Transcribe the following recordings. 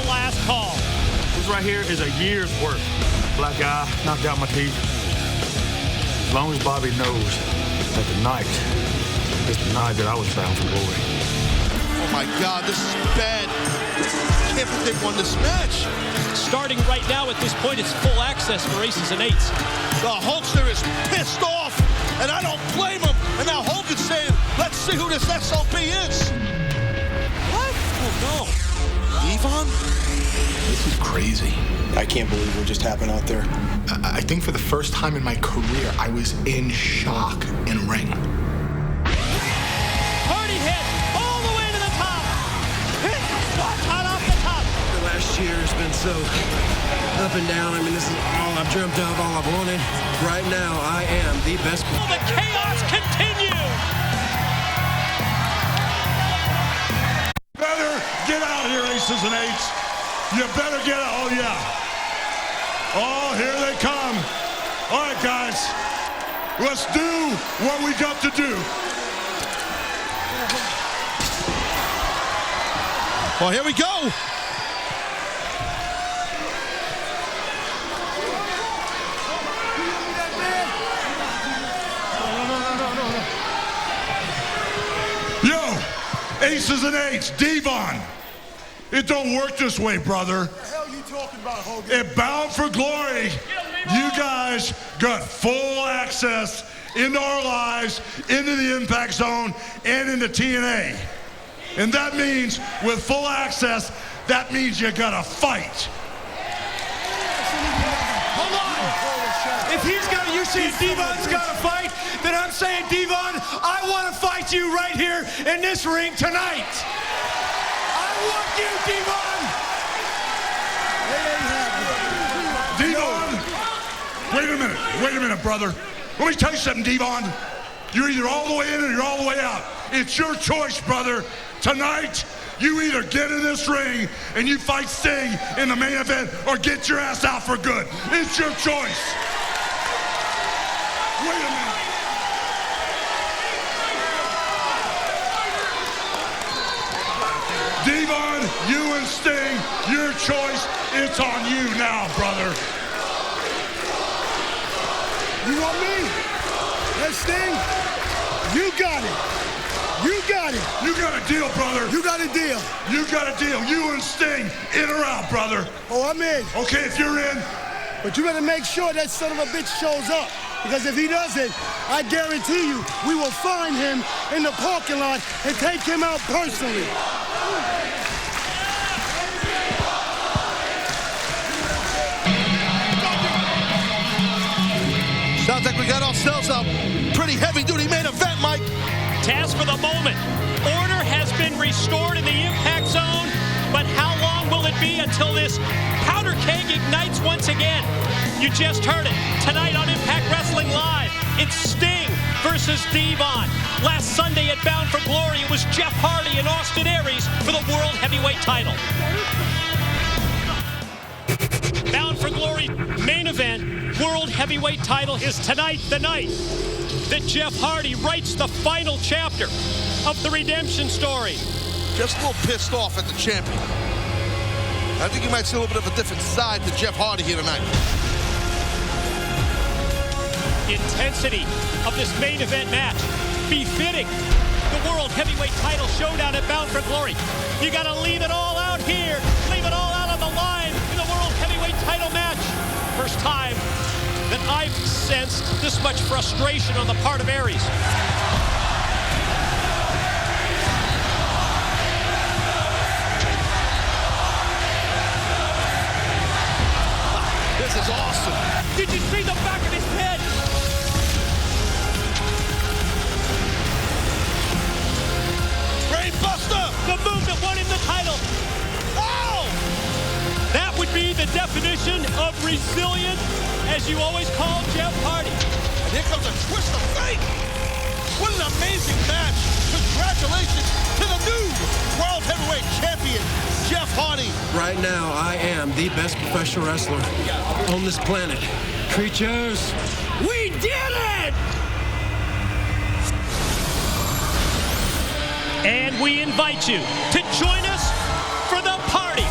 the last call. This right here is a year's work. Black eye, knocked out my teeth. As long as Bobby knows that tonight is the night that I was bound for glory. Oh my God, this is bad. Can't believe they won this match. Starting right now at this point, it's full access for aces and eights. The Hulkster is pissed off, and I don't blame him. And now Hogan's saying, let's see who this SOB is. What? Oh no. Devon? This is crazy. I can't believe what just happened out there. I think for the first time in my career, I was in shock in ring. Hardy hit all the way to the top. Hit right off the top. The last year has been so up and down. I mean, this is all I've dreamt of, all I've wanted. Right now, I am the best. The chaos continues. Better get out here, aces and eights. You better get out. Oh, yeah. Oh, here they come. All right, guys. Let's do what we got to do. Well, here we go. Yo, aces and eights, Devon. It don't work this way, brother. What the hell are you talking about, Hogan? At Bound for Glory, you guys got full access into our lives, into the Impact Zone, and into TNA. And that means, with full access, that means you gotta fight. Hold on. If you saying Devon's got to fight, then I'm saying, Devon, I want to fight you right here in this ring tonight. I want you, Devon. Devon, wait a minute, brother. Let me tell you something, Devon. You're either all the way in or you're all the way out. It's your choice, brother. Tonight, you either get in this ring and you fight Sting in the main event or get your ass out for good. It's your choice. Wait a minute. Devon, you and Sting, your choice. It's on you now, brother. You want me? Hey, Sting, you got it. You got it. You got a deal, brother. You got a deal. You got a deal. You and Sting, in or out, brother. Oh, I'm in. Okay, if you're in. But you better make sure that son of a bitch shows up. Because if he doesn't, I guarantee you, we will find him in the parking lot and take him out personally. Sounds like we got ourselves a pretty heavy-duty main event, Mike. Task for the moment. Order has been restored in the Impact Zone, but how long will it be until this powder keg ignites once again? You just heard it. Tonight on Impact Wrestling Live, it's Sting versus Devon. Last Sunday at Bound for Glory, it was Jeff Hardy and Austin Aries for the World Heavyweight title. Bound for Glory main event, World Heavyweight title is tonight the night that Jeff Hardy writes the final chapter of the redemption story. Just a little pissed off at the champion. I think you might see a little bit of a different side to Jeff Hardy here tonight. Intensity of this main event match befitting the World Heavyweight title showdown at Bound for Glory. You got to leave it all out here, leave it all out on the line in the World Heavyweight title match. First time that I've sensed this much frustration on the part of Aries. This is awesome. Did you see the back of his head? Brainbuster! The move that won him the title. Oh! That would be the definition of resilient, as you always call Jeff Hardy. And here comes a twist of fate. What an amazing match. Congratulations to the new World Heavyweight Champion, Jeff Hardy. Right now, I am the best professional wrestler on this planet. Creatures, we did it! And we invite you to join us for the party,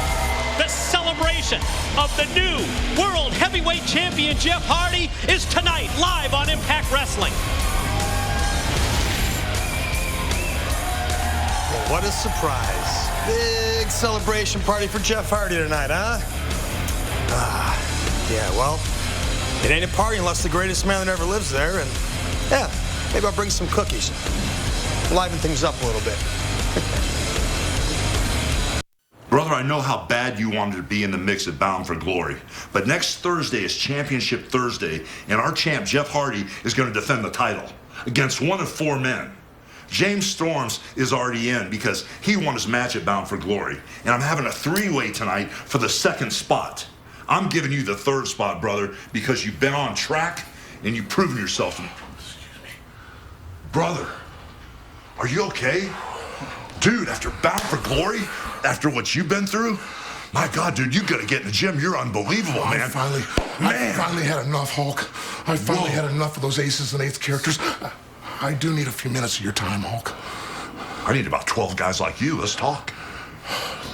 the of the new World Heavyweight Champion Jeff Hardy is tonight live on Impact Wrestling. Well, what a surprise. Big celebration party for Jeff Hardy tonight, huh? Yeah, well, it ain't a party unless the greatest man that ever lives there, and yeah, maybe I'll bring some cookies. Liven things up a little bit. Brother, I know how bad you wanted to be in the mix at Bound for Glory, but next Thursday is Championship Thursday, and our champ, Jeff Hardy, is going to defend the title against one of 4 men. James Storms is already in because he won his match at Bound for Glory, and I'm having a 3-way tonight for the 2nd spot. I'm giving you the 3rd spot, brother, because you've been on track and you've proven yourself. Brother, are you okay? Dude, after Bound for Glory, after what you've been through, my God, dude, you gotta get in the gym. You're unbelievable, man. I finally had enough, Hulk. I finally had enough of those aces and eights characters. I do need a few minutes of your time, Hulk. I need about 12 guys like you. Let's talk.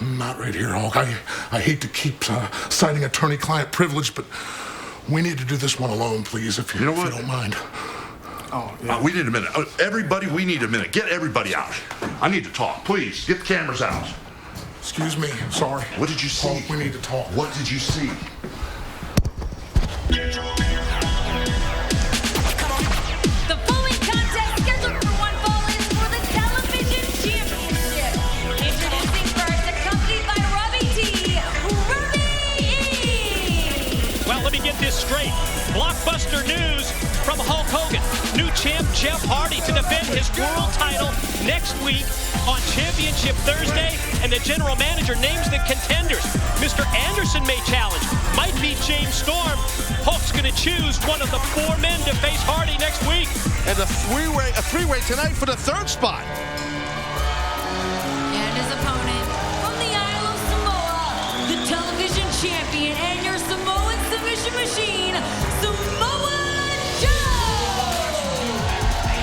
Not right here, Hulk. I hate to keep citing attorney-client privilege, but we need to do this one alone, please, if you don't mind. Oh, yeah. We need a minute. Everybody, we need a minute. Get everybody out. I need to talk. Please, get the cameras out. Excuse me. Sorry. What did you see? Hulk, we need to talk. What did you see? The following contest scheduled for one fall is for the Television Championship. Introducing first, accompanied by Robbie T. Robbie E. Well, let me get this straight. Blockbuster news from Hulk Hogan. New champ Jeff Hardy to defend his world title next week on Championship Thursday, and the general manager names the contenders. Mr. Anderson may challenge, might beat James Storm. Hulk's going to choose one of the 4 men to face Hardy next week. And a three-way tonight for the 3rd spot. And his opponent from the Isle of Samoa, the television champion and your Samoan submission machine, Samoa Joe!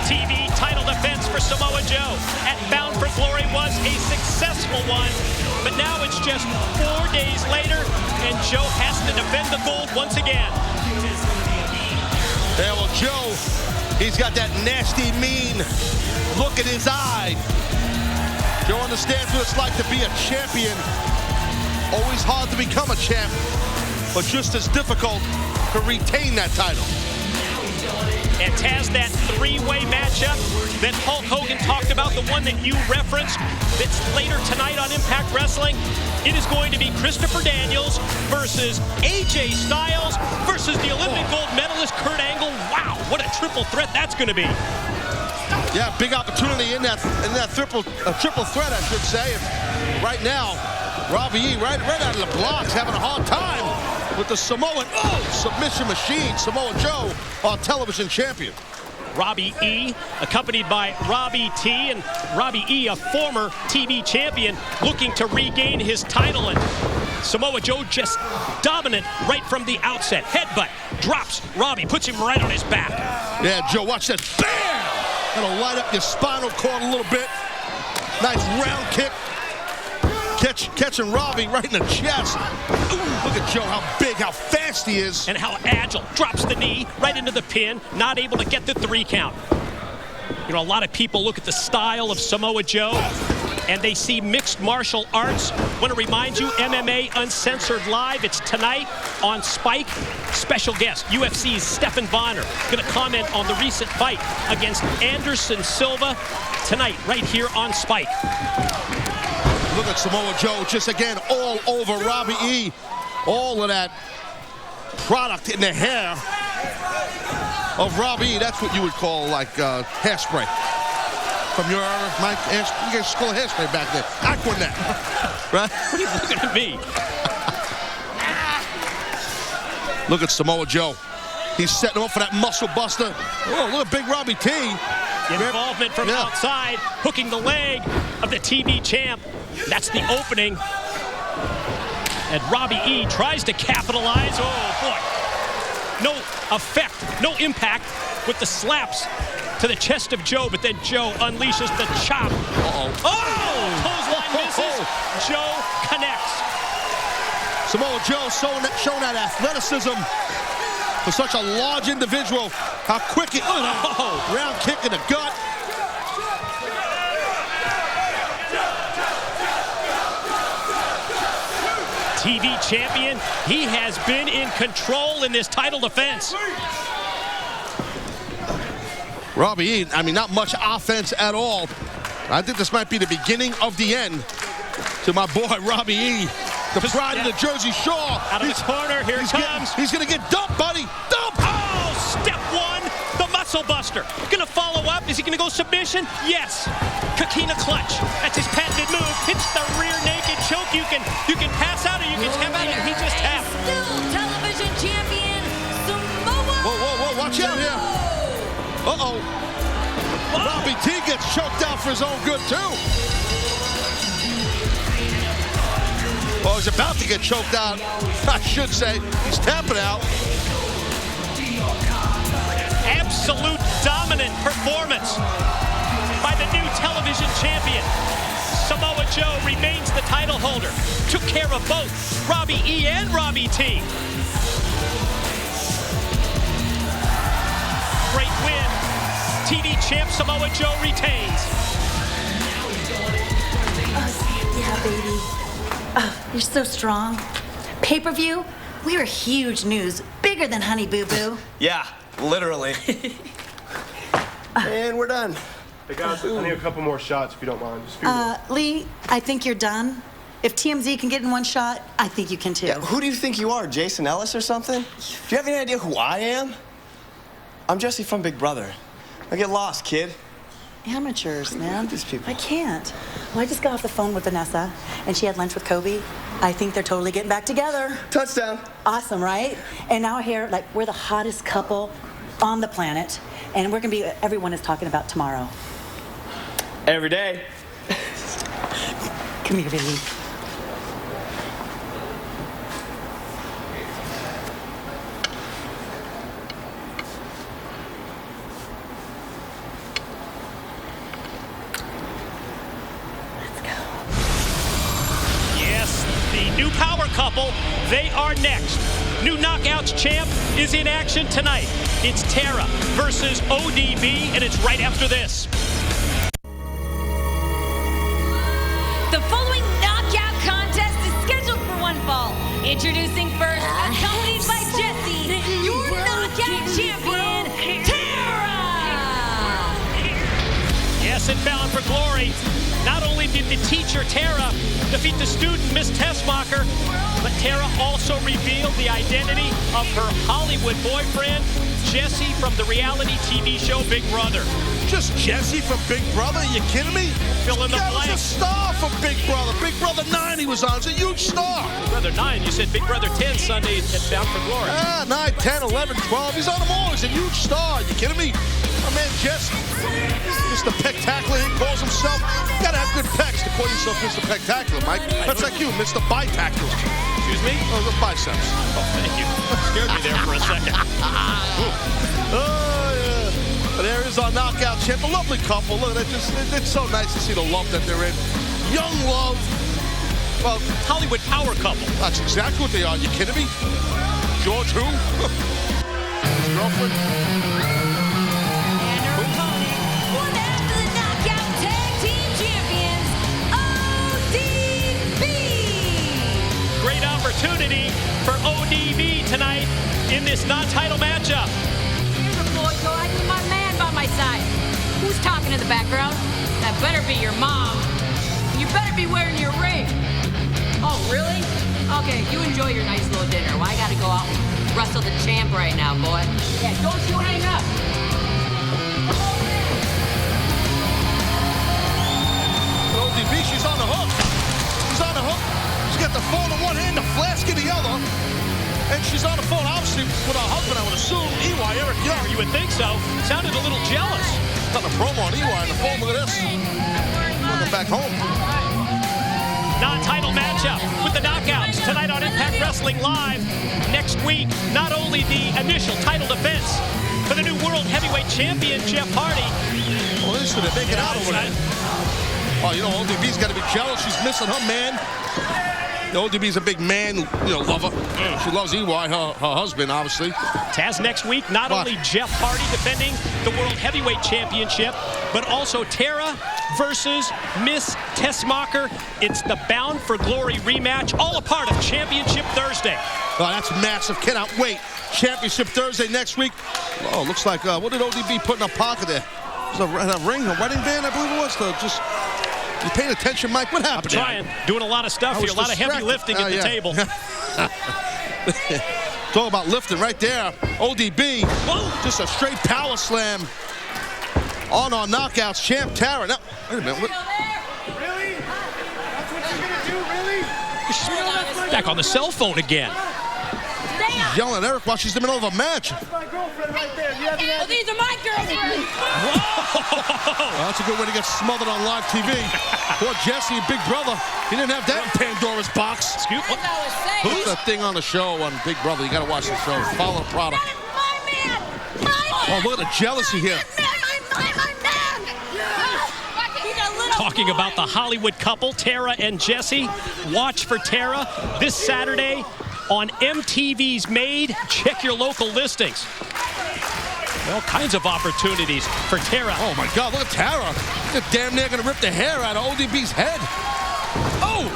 TV title defense for Samoa Joe at Bound for Glory was a successful one, but now it's just 4 days later, and Joe has to defend the gold once again. Yeah, well, Joe, he's got that nasty, mean look in his eye. Joe understands what it's like to be a champion. Always hard to become a champ, but just as difficult to retain that title. And Taz, that 3-way matchup that Hulk Hogan talked about, the one that you referenced, that's later tonight on Impact Wrestling, it is going to be Christopher Daniels versus AJ Styles versus the Olympic gold medalist Kurt Angle. Wow, what a triple threat that's going to be. Yeah, big opportunity in that triple threat, I should say. And right now, Robbie E. right out of the blocks, having a hard time with the Samoan submission machine, Samoa Joe, our television champion. Robbie E, accompanied by Robbie T, and Robbie E, a former TV champion, looking to regain his title. And Samoa Joe just dominant right from the outset. Headbutt, drops Robbie, puts him right on his back. Yeah, Joe, watch that. Bam! That'll light up your spinal cord a little bit. Nice round kick. Catching Robbie right in the chest. Ooh, look at Joe, how big, how fast he is. And how agile. Drops the knee right into the pin, not able to get the 3 count. You know, a lot of people look at the style of Samoa Joe and they see mixed martial arts. Want to remind you, MMA Uncensored Live. It's tonight on Spike. Special guest, UFC's Stephan Bonner, going to comment on the recent fight against Anderson Silva tonight, right here on Spike. Look at Samoa Joe, just again, all over Robbie E. All of that product in the hair of Robbie E. That's what you would call like hairspray. From your Mike, you guys call it hairspray back then. Aquanet, right? What are you looking at me? Look at Samoa Joe. He's setting him up for that muscle buster. Oh, look at big Robbie T. Involvement from outside, hooking the leg of the TV champ. That's the opening. And Robbie E tries to capitalize. Oh, boy. No effect, no impact with the slaps to the chest of Joe, but then Joe unleashes the chop. Uh-oh. Oh! Clothesline misses. Joe connects. Samoa Joe showing that athleticism for such a large individual. How quick it, round kick in the gut. TV champion, he has been in control in this title defense. Robbie E, I mean, not much offense at all. I think this might be the beginning of the end to my boy Robbie E. The pride of the Jersey Shore. Out of the corner, here it comes. He's gonna get dumped, buddy. Dump! Oh, step one, the muscle buster. Gonna follow up. Is he gonna go submission? Yes. Coquina clutch. That's his patented move. Hits the rear naked choke. You can pass out or you can tap out, and he just tapped. Still television champion, Samoa. Whoa, watch out here. Uh-oh. Robbie T gets choked out for his own good, too. Well, he's about to get choked out, I should say. He's tapping out. Absolute dominant performance by the new television champion. Samoa Joe remains the title holder. Took care of both Robbie E and Robbie T. Great win. TV champ Samoa Joe retains. Yeah, baby. You're so strong. Pay-per-view? We were huge news. Bigger than Honey Boo Boo. Yeah, literally. And we're done. Hey guys, I need a couple more shots if you don't mind. Just Lee, I think you're done. If TMZ can get in one shot, I think you can too. Yeah, who do you think you are, Jason Ellis or something? Do you have any idea who I am? I'm Jesse from Big Brother. Now get lost, kid. Amateurs, man. These people. I can't. Well, I just got off the phone with Vanessa, and she had lunch with Kobe. I think they're totally getting back together. Touchdown. Awesome, right? And now here, like, we're the hottest couple on the planet, and we're gonna be, everyone is talking about tomorrow. Every day. Come here, baby. New power couple, they are next. New Knockouts champ is in action tonight. It's Tara versus ODB, and it's right after this. The following knockout contest is scheduled for one fall. Introducing first, accompanied by Jesse, your knockout champion, Tara! Yes, and bound for glory. Not only did the teacher, Tara, defeat the student, Miss Tessmacher, but Tara also revealed the identity of her Hollywood boyfriend, Jesse from the reality TV show Big Brother. Just Jesse from Big Brother? Are you kidding me? Fill in the He blank. was a star from Big Brother. Big Brother 9 he was on. He's a huge star. Big Brother 9, you said Big Brother 10 Sunday at Bound for Glory. 9, 10, 11, 12. He's on them all. He's a huge star. Are you kidding me? My man Jesse, Mr. Pectacular, he calls himself. You gotta have good pecs to call yourself Mr. Pectacular, Mike. That's like you, Mr. Bitacular. Excuse me? Oh, the biceps. Oh, thank you. Scared me there for a second. Oh, yeah. But there is our knockout champ. A lovely couple. Look, it's so nice to see the love that they're in. Young love. Well, Hollywood power couple. that's exactly what they are. You kidding me? George who? His girlfriend? And her opponent, one half of the knockout tag team champions, ODB! Great opportunity for ODB tonight in this non-title matchup. Beautiful, so I need my man by my side. Who's talking in the background? That better be your mom. You better be wearing your ring. Oh, really? Okay, you enjoy your nice little dinner. Well, I gotta go out and wrestle the champ right now, boy. Yeah, don't you hang up. ODB, she's on the hook. She's on the hook. She's got the phone in one hand, the flask in the other. And she's on the phone, obviously, with her husband, I would assume, EY, Eric Young. You would think so. Sounded a little jealous. Done a promo on EY on the phone. Look at this. Welcome back home. Non-title matchup with the Knockouts tonight on Impact Wrestling Live. Next week, not only the initial title defense for the new World Heavyweight Champion, Jeff Hardy. Well, listen, they're making out over there. Oh, you know, ODB's got to be jealous. She's missing her man. ODB's a big man, lover. She loves EY, her husband, obviously. Taz next week, not only Jeff Hardy defending the World Heavyweight Championship, but also Tara versus Miss Tessmacher. It's the Bound for Glory rematch, all a part of Championship Thursday. Oh, that's massive. Cannot wait. Championship Thursday next week. Oh, looks like, what did ODB put in her pocket there? It was a ring, a wedding band, I believe it was. You paying attention, Mike? What happened? I'm trying. Doing a lot of stuff here. A lot of heavy lifting at the table. Talk about lifting right there. ODB. Whoa. Just a straight power slam on our knockouts champ, Tara. Now, wait a minute. What? Really? That's what you're going to do, really? Back on the cell phone again. She's yelling at Eric while she's in the middle of a match. That's my girlfriend right there. You haven't had... These are my girlfriends. Well, that's a good way to get smothered on live TV. Poor Jesse, Big Brother. He didn't have that in Pandora's box. Excuse me. Who's the thing on the show on Big Brother? You got to watch the show. Follow the product. Oh, look at the jealousy here. Talking about the Hollywood couple, Tara and Jesse. Watch for Tara this Saturday on MTV's Made. Check your local listings. All kinds of opportunities for Tara. Oh, my God. Look at Tara. They're damn near going to rip the hair out of ODB's head. Oh!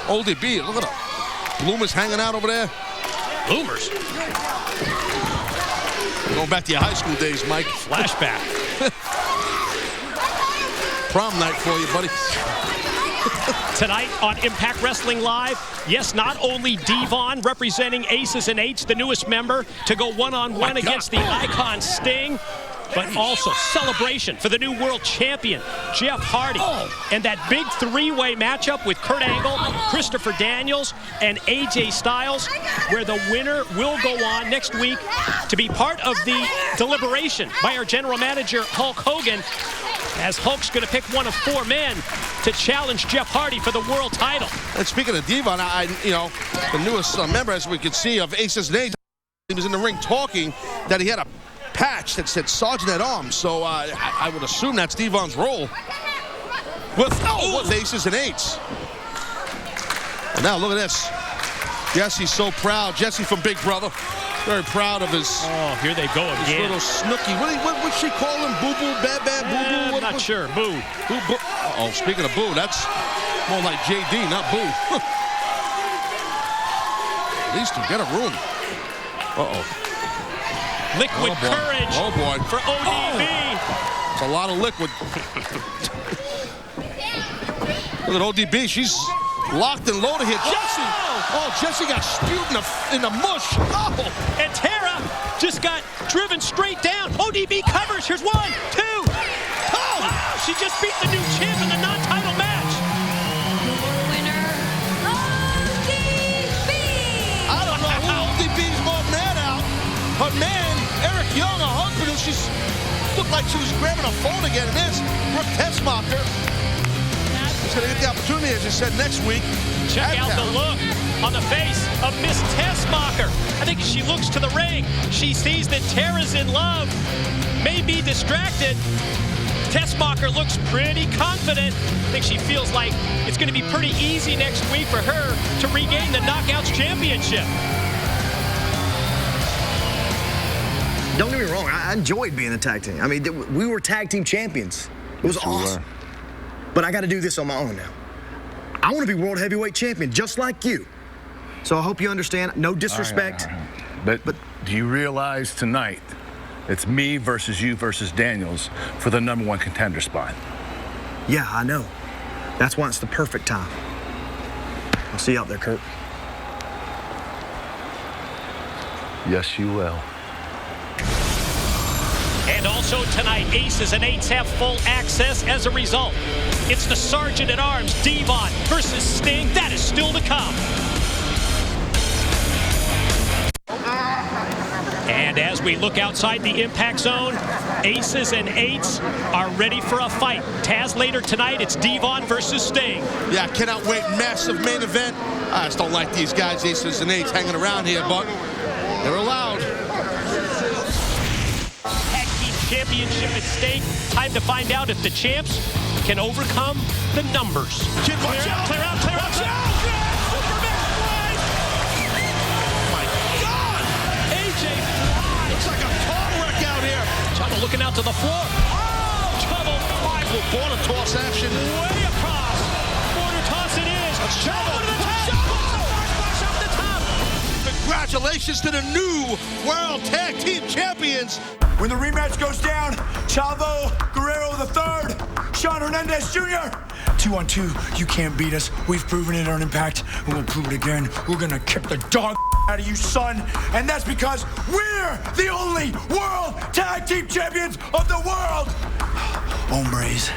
ODB, look at her. Bloomers hanging out over there. Bloomers? Going back to your high school days, Mike. Flashback. Prom night for you, buddy. Tonight on Impact Wrestling Live, yes, not only Devon representing Aces and Eights, the newest member, to go one-on-one against the Icon Sting, but also celebration for the new world champion, Jeff Hardy. And that big three-way matchup with Kurt Angle, Christopher Daniels, and AJ Styles, where the winner will go on next week to be part of the deliberation by our general manager, Hulk Hogan, as Hulk's going to pick one of 4 men to challenge Jeff Hardy for the world title. And speaking of Devon, the newest member, as we could see, of Aces and Eights, he was in the ring talking that he had a patch that said Sergeant at Arms. So I would assume that's Devon's role with Aces and Eights. And now look at this. Jesse's so proud. Jesse from Big Brother. Very proud of his. Oh, here they go his again. Little Snooky. What would she call him? Boo Boo, Bad Bad Boo Boo? Not sure. Boo. Boo Boo. Uh-oh, speaking of Boo, that's more like JD, not Boo. These two get a room. Uh-oh. Liquid courage. Oh, boy. For ODB. It's a lot of liquid. Look at ODB. She's locked and loaded here. Jesse. Oh, Jesse got spewed in the mush. Oh. And Tara just got driven straight down. ODB covers. Here's 1, 2. Oh, wow. She just beat the new champ in the non-title match. Winner, ODB. I don't know who ODB's more mad out. Her man, Eric Young, her husband, who she's looked like she was grabbing her phone again. And this, Brooke Tessmacher. She's going to get the opportunity, as you said, next week. Check out the look on the face of Miss Tessmacher. I think as she looks to the ring, she sees that Tara's in love, may be distracted. Tessmacher looks pretty confident. I think she feels like it's going to be pretty easy next week for her to regain the Knockouts Championship. Don't get me wrong, I enjoyed being a tag team. I mean, we were tag team champions. It was awesome. But I got to do this on my own now. I want to be world heavyweight champion, just like you. So I hope you understand. No disrespect. But do you realize tonight it's me versus you versus Daniels for the #1 contender spot? Yeah, I know. That's why it's the perfect time. I'll see you out there, Kurt. Yes, you will. And also tonight, Aces and Eights have full access as a result. It's the Sergeant at Arms, Devon versus Sting. That is still to come. And as we look outside the Impact Zone, Aces and Eights are ready for a fight. Taz later tonight, it's Devon versus Sting. Yeah, cannot wait. Massive main event. I just don't like these guys, Aces and Eights, hanging around here, but they're allowed. Tag Team Championship at stake. Time to find out if the champs can overcome the numbers. Kid, watch out! Clear out, clear out, clear out! down to the floor. Oh, Chavo five. Border toss action. Way across. Border toss it is. Chavo to the top. First off the top. Congratulations to the new World Tag Team Champions. When the rematch goes down, Chavo Guerrero III, Sean Hernandez Jr. 2-on-2, you can't beat us. We've proven it on Impact, and we'll prove it again. We're gonna kick the dog out of you, son. And that's because we're the only World Tag Team Champions of the world. Hombres.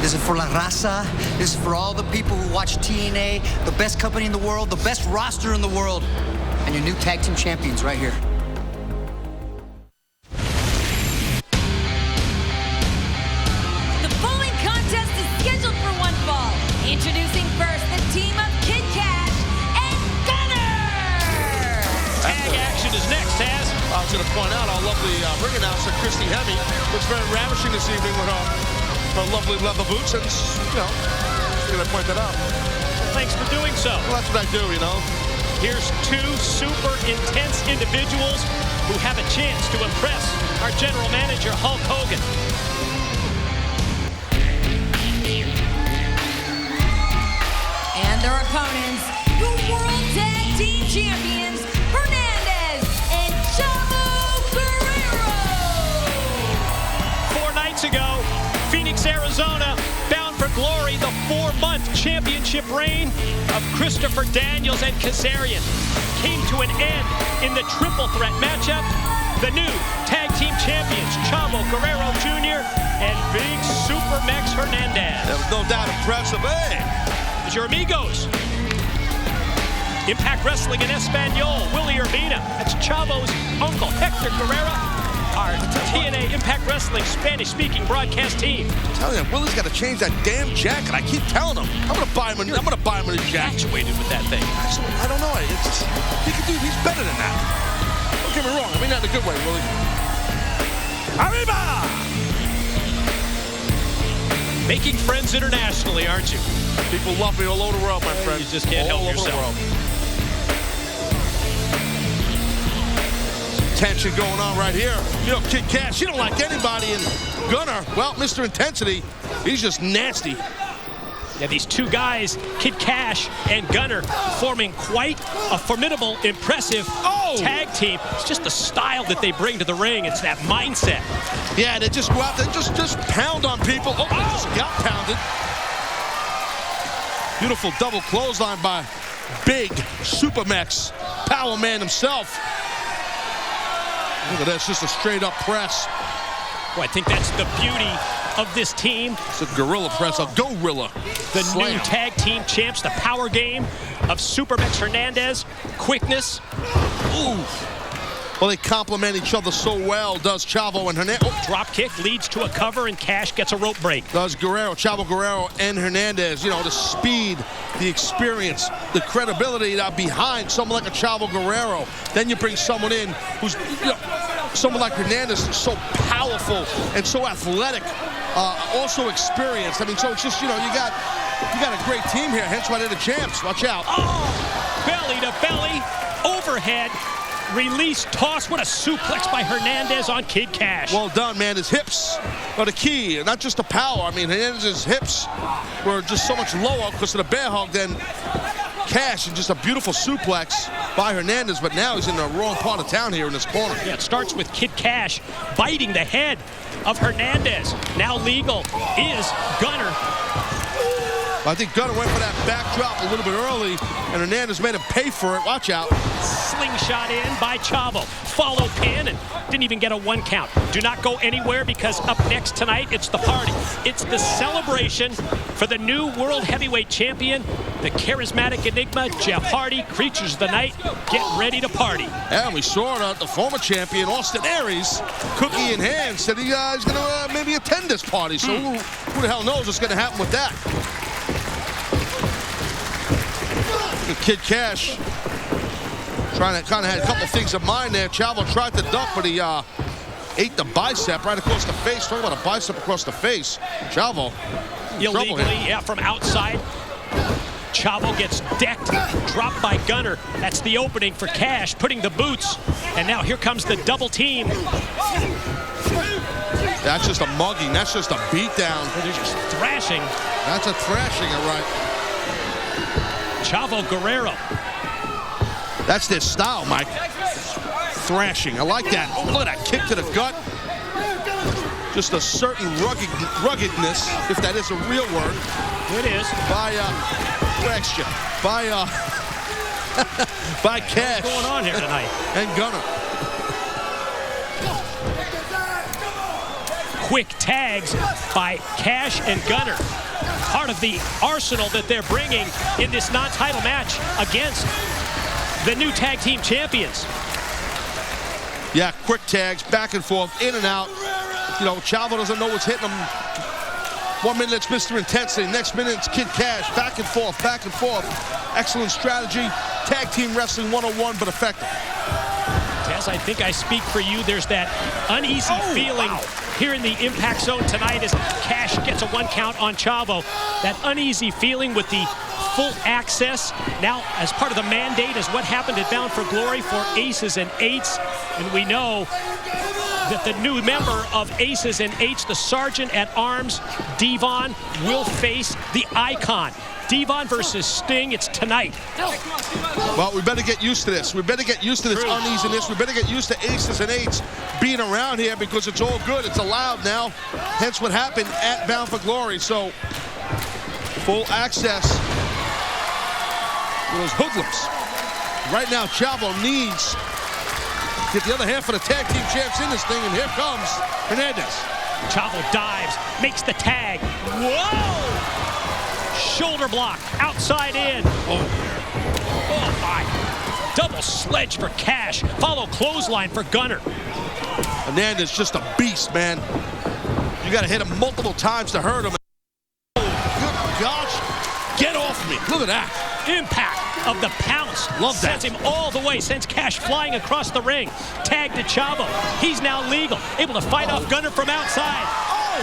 This is for La Raza. This is for all the people who watch TNA, the best company in the world, the best roster in the world, and your new tag team champions right here. The following contest is scheduled for one fall. Introducing first the team of Kid Cash and Gunner. Tag action is next, Taz. I was going to point out our lovely ring announcer, Christy Hemme, looks very ravishing this evening with her lovely leather boots, and, you know, just going to point that out. Thanks for doing so. Well, that's what I do, you know. Here's two super intense individuals who have a chance to impress our general manager, Hulk Hogan. And their opponents, the World Tag Team Champions, Hernandez and Chavo Guerrero. 4 nights ago, Phoenix, Arizona, bound for glory, the 4-month championship reign of Christopher Daniels and Kazarian came to an end in the triple threat matchup. The new tag team champions, Chavo Guerrero Jr. and Big Super Mex Hernandez. That was no doubt impressive. Hey! It's your amigos. Impact Wrestling in Espanol, Willie Urbina. That's Chavo's uncle, Hector Guerrero. Our TNA Impact Wrestling Spanish-speaking broadcast team. I'm telling you, Willie's got to change that damn jacket. I keep telling him. I'm gonna buy him a new jacket. Infatuated with that thing. I don't know. He's better than that. Don't get me wrong. I mean that in a good way, Willie. Arriba! Making friends internationally, aren't you? People love me all over the world, my friend. You just can't help yourself. Tension going on right here. You know, Kid Cash, you don't like anybody, and Gunner, well, Mr. Intensity, he's just nasty. Yeah, these two guys, Kid Cash and Gunner, forming quite a formidable, impressive tag team. It's just the style that they bring to the ring. It's that mindset. Yeah, they just go out there and just pound on people. Oh, they just got pounded. Beautiful double clothesline by Big Super Mex, Power Man himself. Look at this, just a straight up press. Well, I think that's the beauty of this team. It's a gorilla press, a gorilla. The new tag team champs, the power game of Super Mex Hernandez, quickness. Ooh. Well, they complement each other so well, does Chavo and Hernandez. Oh, drop kick leads to a cover, and Cash gets a rope break. Does Chavo Guerrero and Hernandez, you know, the speed, the experience, the credibility that behind someone like a Chavo Guerrero. Then you bring someone in who's, you know, someone like Hernandez is so powerful and so athletic, also experienced. I mean, so it's just, you know, you got a great team here, hence why they're the champs. Watch out. Oh, belly to belly, overhead. Release, toss, what a suplex by Hernandez on Kid Cash. Well done, man. His hips are the key, not just the power. I mean, Hernandez's hips were just so much lower because of the bear hug than Cash, and just a beautiful suplex by Hernandez, but now he's in the wrong part of town here in this corner. Yeah, it starts with Kid Cash biting the head of Hernandez. Now legal is Gunner. I think Gunner went for that backdrop a little bit early, and Hernandez made him pay for it. Watch out. Slingshot in by Chavo. Follow pin, and didn't even get a 1 count. Do not go anywhere, because up next tonight, it's the party. It's the celebration for the new World Heavyweight Champion, the charismatic enigma, Jeff Hardy, Creatures of the Night. Get ready to party. And we saw the former champion, Austin Aries, cookie in hand, said he's going to maybe attend this party. So who the hell knows what's going to happen with that? Kid Cash trying to kind of had a couple things in mind there. Chavo tried to duck, but he ate the bicep right across the face. Talking about a bicep across the face. Chavo illegally, yeah, from outside. Chavo gets decked, dropped by Gunner. That's the opening for Cash, putting the boots. And now here comes the double team. That's just a mugging. That's just a beatdown. They're just thrashing. That's a thrashing, all right. Chavo Guerrero. That's their style, Mike. Thrashing. I like that. Oh, look at that kick to the gut. Just a certain ruggedness, if that is a real word. It is. By Cash. What's going on here tonight? And Gunner. Quick tags by Cash and Gunner. Part of the arsenal that they're bringing in this non-title match against the new tag team champions. Yeah, quick tags, back and forth, in and out. You know, Chavo doesn't know what's hitting him. 1 minute it's Mr. Intensity, next minute it's Kid Cash. Back and forth, back and forth. Excellent strategy. Tag team wrestling 101, but effective. Tess, I think I speak for you. There's that uneasy feeling here in the Impact Zone tonight as Cash gets a 1 count on Chavo. That uneasy feeling with the full access. Now, as part of the mandate, is what happened at Bound for Glory for Aces and Eights. And we know that the new member of Aces and Eights, the Sergeant at Arms, Devon, will face the Icon. Devon versus Sting. It's tonight. Well, we better get used to this. We better get used to this uneasiness. We better get used to Aces and Eights being around here because it's all good. It's allowed now. Hence what happened at Bound for Glory. So, full access for those hoodlums. Right now, Chavo needs to get the other half of the tag team champs in this thing, and here comes Hernandez. Chavo dives, makes the tag. Whoa! Shoulder block, outside in. Oh my. Double sledge for Cash. Follow clothesline for Gunner. Hernandez just a beast, man. You got to hit him multiple times to hurt him. Oh, good gosh. Get off me. Look at that. Impact of the pounce. Love that. Sends him all the way. Sends Cash flying across the ring. Tag to Chavo. He's now legal. Able to fight off Gunner from outside.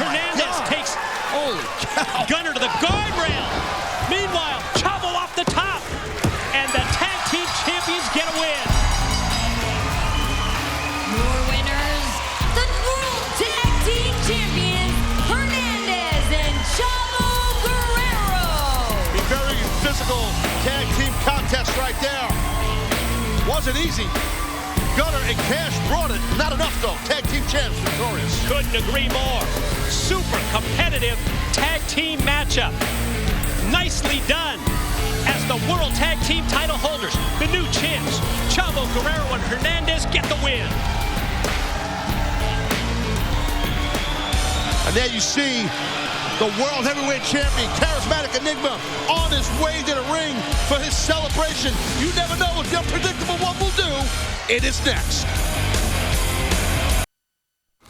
Hernandez takes holy cow. Gunner to the guardrail. Meanwhile, Chavo off the top. And the tag team champions get a win. Your winners, the World Tag Team Champions, Hernandez and Chavo Guerrero. A very physical tag team contest right there. Wasn't easy. Gunner and Cash brought it. Not enough, though. Tag team champs victorious. Couldn't agree more. Super competitive tag team matchup. Nicely done. As the World Tag Team title holders, the new champs, Chavo Guerrero and Hernandez, get the win. And there you see the World Heavyweight Champion, Charismatic Enigma, on his way to the ring for his celebration. You never know what the unpredictable one will do. It is next.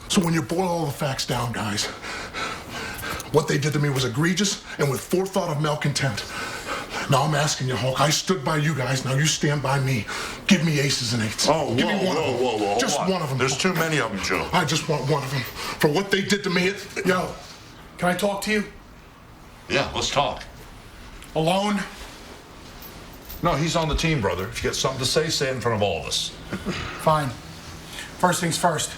So when you boil all the facts down, guys, what they did to me was egregious and with forethought of malcontent. Now I'm asking you, Hulk, I stood by you guys, now you stand by me. Give me Aces and Eights. Oh, Give me one of them. whoa. Just Hold on. one of them. There's too many of them, Joe. I just want one of them. For what they did to me, yo, can I talk to you? Yeah, let's talk. Alone? No, he's on the team, brother. If you got something to say it in front of all of us. Fine. First things first.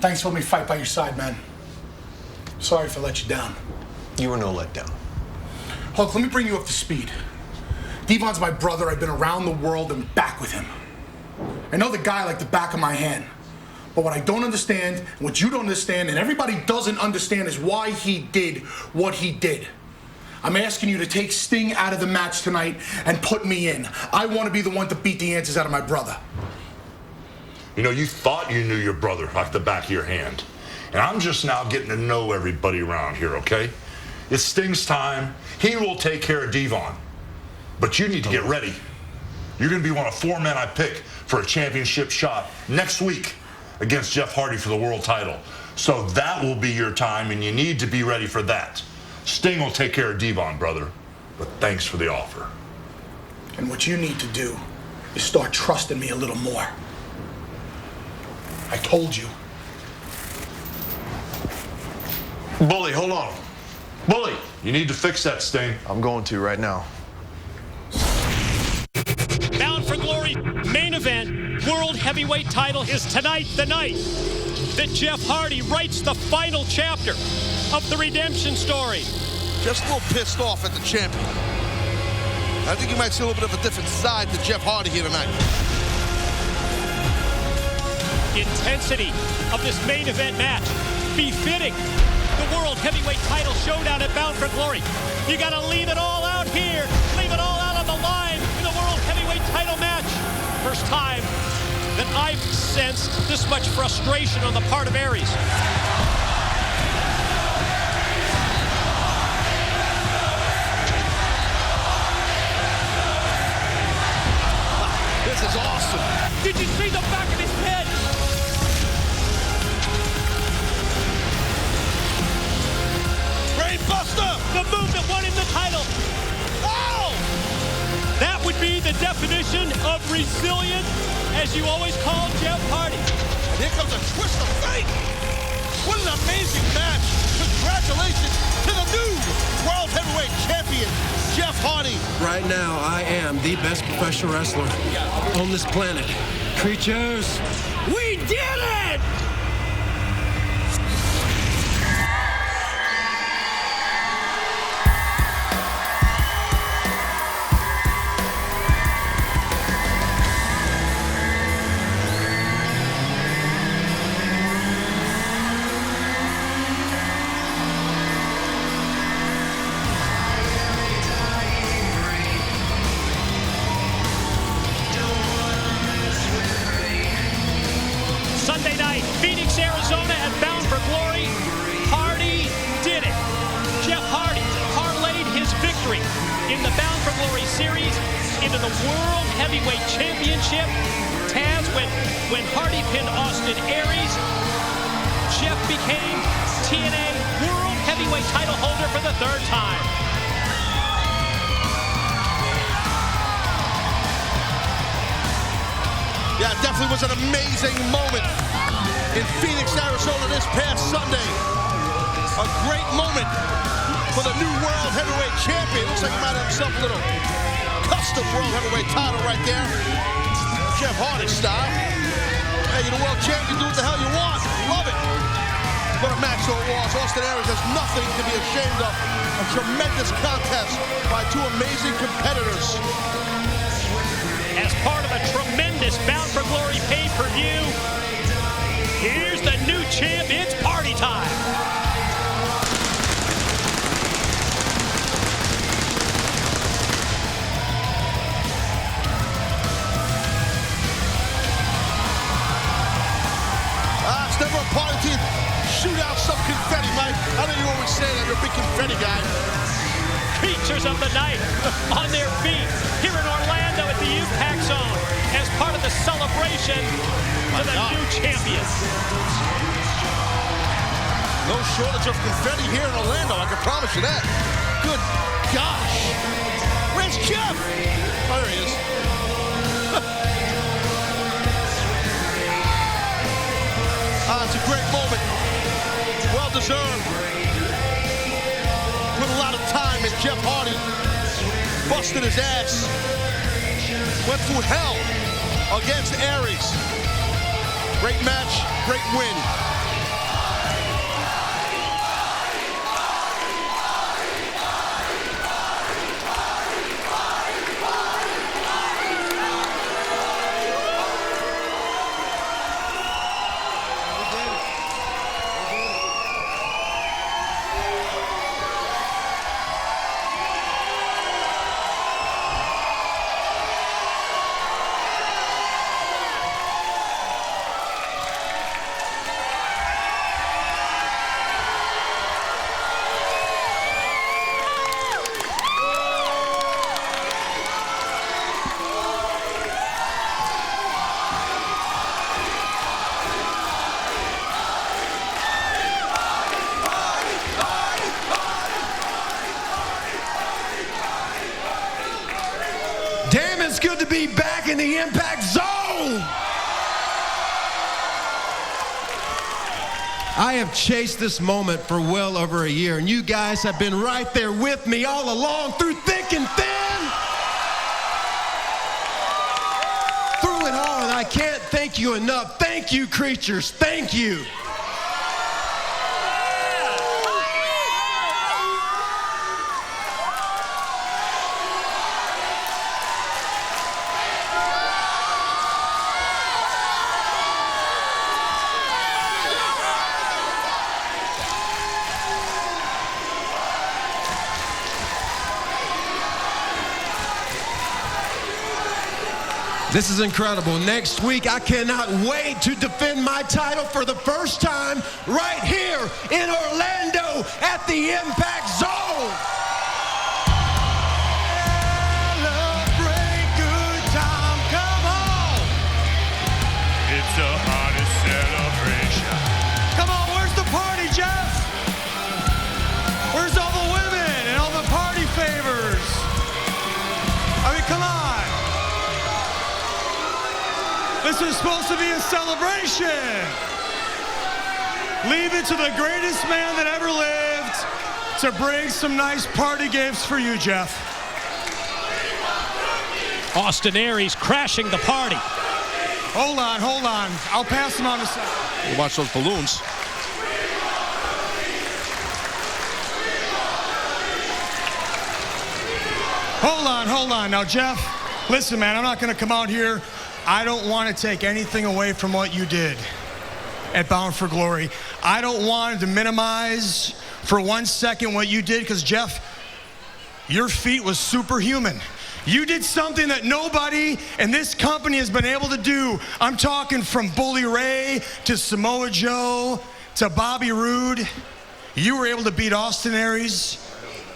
Thanks for letting me fight by your side, man. Sorry if I let you down. You were no letdown. Hulk, let me bring you up to speed. Devon's my brother. I've been around the world and back with him. I know the guy like the back of my hand. But what I don't understand, and what you don't understand, and everybody doesn't understand is why he did what he did. I'm asking you to take Sting out of the match tonight and put me in. I want to be the one to beat the answers out of my brother. You know, you thought you knew your brother like the back of your hand. And I'm just now getting to know everybody around here, okay? It's Sting's time. He will take care of Devon. But you need to get ready. You're going to be one of 4 men I pick for a championship shot next week against Jeff Hardy for the world title. So that will be your time, and you need to be ready for that. Sting will take care of Devon, brother. But thanks for the offer. And what you need to do is start trusting me a little more. I told you. Bully, hold on. Bully, you need to fix that, Sting. I'm going to right now. Bound for Glory main event, World Heavyweight title is tonight the night. that Jeff Hardy writes the final chapter of the redemption story. Just a little pissed off at the champion. I think you might see a little bit of a different side to Jeff Hardy here tonight. Intensity of this main event match befitting the World Heavyweight title showdown at Bound for Glory. You got to leave it all out here. Leave it all out on the line in the World Heavyweight title match. First time that I've sensed this much frustration on the part of Aries. This is awesome. Did you see the back of his head? Brainbuster! The move that won him the title. Oh! That would be the definition of resilient, as you always call Jeff Hardy. And here comes a twist of fate. What an amazing match. Congratulations to the new World Heavyweight Champion, Jeff Hardy. Right now, I am the best professional wrestler on this planet. Creatures, we did it! Sunday night, Phoenix, Arizona at Bound for Glory. Hardy did it. Jeff Hardy parlayed his victory in the Bound for Glory series into the World Heavyweight Championship. Taz, when Hardy pinned Austin Aries, Jeff became TNA World Heavyweight title holder for the third time. Yeah, it definitely was an amazing moment in Phoenix, Arizona this past Sunday. A great moment for the new World Heavyweight Champion. Looks like he might have himself a little custom World Heavyweight title right there. Jeff Hardy style. Hey, you're the World Champion, do what the hell you want. Love it. What a match it was. Austin Aries has nothing to be ashamed of. A tremendous contest by two amazing competitors. As part of a tremendous Bound for Glory pay-per-view, here's the new champ. It's party time. It's never a party to shoot out some confetti, Mike. I know you always say that. You're a big confetti guy. Creatures of the night on their feet here in Orlando at the Impact Zone as part of the celebration to the new champion. No shortage of confetti here in Orlando, I can promise you that. Good gosh. Where's Jeff? Oh, there he is. It's a great moment. Well deserved. Put a lot of time in Jeff Hardy. Busted his ass. Went through hell against Aries. Great match, great win. Damn, it's good to be back in the Impact Zone. I have chased this moment for well over a year, and you guys have been right there with me all along through thick and thin. Through it all, and I can't thank you enough. Thank you, creatures. Thank you. This is incredible. Next week, I cannot wait to defend my title for the first time right here in Orlando at the Impact Zone. Celebrate good time, come on. It's the hottest celebration. Come on, where's the party, Jeff? Where's all the women and all the party favors? I mean, come on. This is supposed to be a celebration. Leave it to the greatest man that ever lived to bring some nice party gifts for you, Jeff. Austin Aries crashing the party. Hold on. I'll pass him on to second. Watch those balloons. Hold on. Now, Jeff, listen, man, I'm not going to come out here. I don't want to take anything away from what you did at Bound for Glory. I don't want to minimize for 1 second what you did, because, Jeff, your feat was superhuman. You did something that nobody in this company has been able to do. I'm talking from Bully Ray to Samoa Joe to Bobby Roode. You were able to beat Austin Aries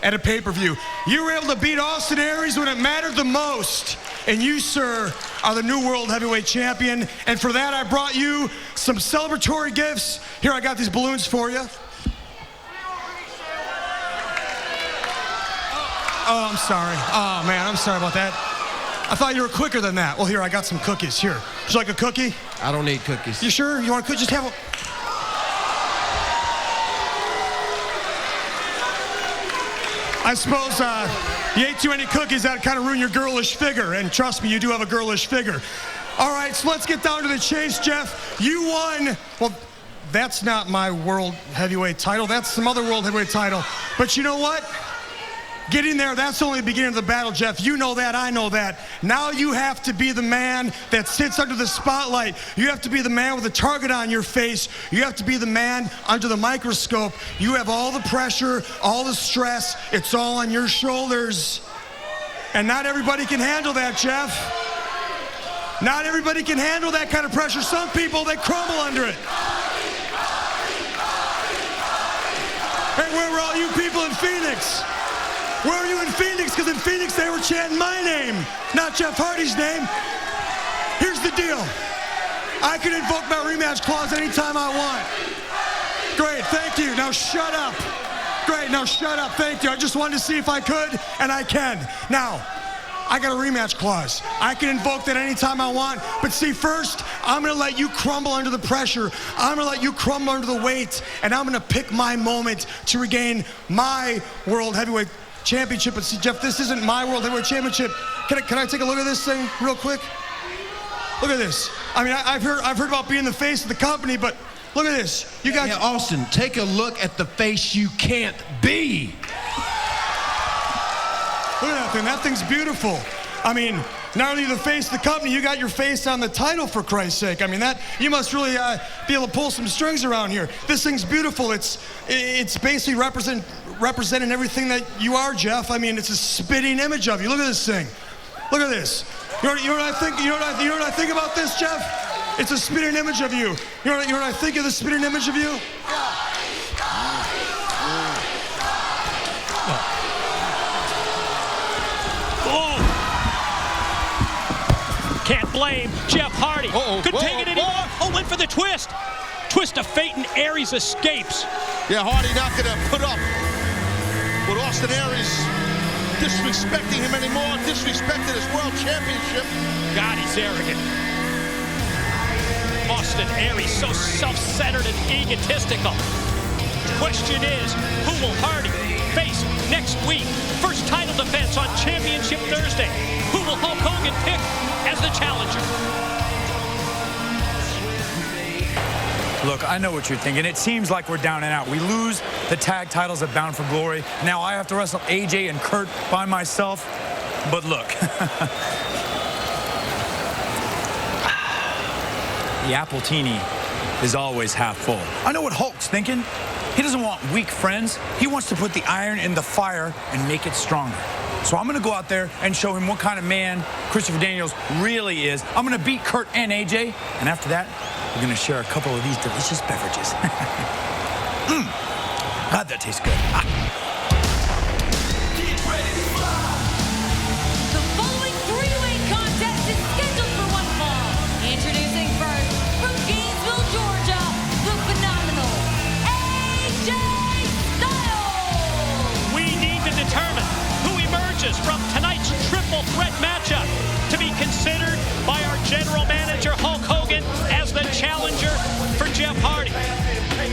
at a pay-per-view. You were able to beat Austin Aries when it mattered the most. And you, sir, are the new World Heavyweight Champion. And for that, I brought you some celebratory gifts. Here, I got these balloons for you. Oh, I'm sorry. Oh, man, I'm sorry about that. I thought you were quicker than that. Well, here, I got some cookies. Here. Would you like a cookie? I don't need cookies. You sure? You want a cookie? Just have a... I suppose you ate too many cookies, that kind of ruin your girlish figure. And trust me, you do have a girlish figure. All right, so let's get down to the chase, Jeff. You won. Well, that's not my World Heavyweight title. That's some other World Heavyweight title. But you know what? Getting there, that's only the beginning of the battle, Jeff. You know that, I know that. Now you have to be the man that sits under the spotlight. You have to be the man with a target on your face. You have to be the man under the microscope. You have all the pressure, all the stress. It's all on your shoulders. And not everybody can handle that, Jeff. Not everybody can handle that kind of pressure. Some people, they crumble under it. Hey, where were all you people in Phoenix? Where were you in Phoenix? Because in Phoenix, they were chanting my name, not Jeff Hardy's name. Here's the deal. I can invoke my rematch clause anytime I want. Great, thank you. Now shut up. Great, now shut up. Thank you. I just wanted to see if I could, and I can. Now, I got a rematch clause. I can invoke that anytime I want. But see, first, I'm going to let you crumble under the pressure. I'm going to let you crumble under the weight, and I'm going to pick my moment to regain my World Heavyweight Championship. But see, Jeff, this isn't my World Heavyweight Championship. Can I take a look at this thing real quick? Look at this. I mean, I've heard about being the face of the company, but look at this. You got Austin, take a look at the face you can't be. Look at that thing. That thing's beautiful. I mean, not only the face of the company, you got your face on the title, for Christ's sake. I mean, that you must really be able to pull some strings around here. This thing's beautiful. It's basically representing everything that you are, Jeff. I mean, it's a spitting image of you. Look at this thing. Look at this. You know what I think? You know what I think about this, Jeff? It's a spitting image of you. You know what I think of the spitting image of you? Can't blame Jeff Hardy. Couldn't take it anymore. Oh, went for the twist. Twist of fate, and Aries escapes. Yeah, Hardy not going to put up with Austin Aries disrespecting him anymore, disrespecting his world championship. God, he's arrogant. Austin Aries, so self-centered and egotistical. Question is, who will Hardy face next week? First title defense on Championship Thursday. Who will Hulk Hogan pick as the challenger? Look, I know what you're thinking. It seems like we're down and out. We lose the tag titles at Bound for Glory. Now I have to wrestle AJ and Kurt by myself. But look, the Appletini is always half full. I know what Hulk's thinking. He doesn't want weak friends. He wants to put the iron in the fire and make it stronger. So I'm going to go out there and show him what kind of man Christopher Daniels really is. I'm going to beat Kurt and AJ, and after that, we're going to share a couple of these delicious beverages. God, that tastes good. The following three-way contest is scheduled for one fall. Introducing first, from Gainesville, Georgia, the phenomenal AJ Styles. We need to determine who emerges from tonight's triple threat matchup to be considered by our general manager, Hulk Hogan, as the challenger for Jeff Hardy.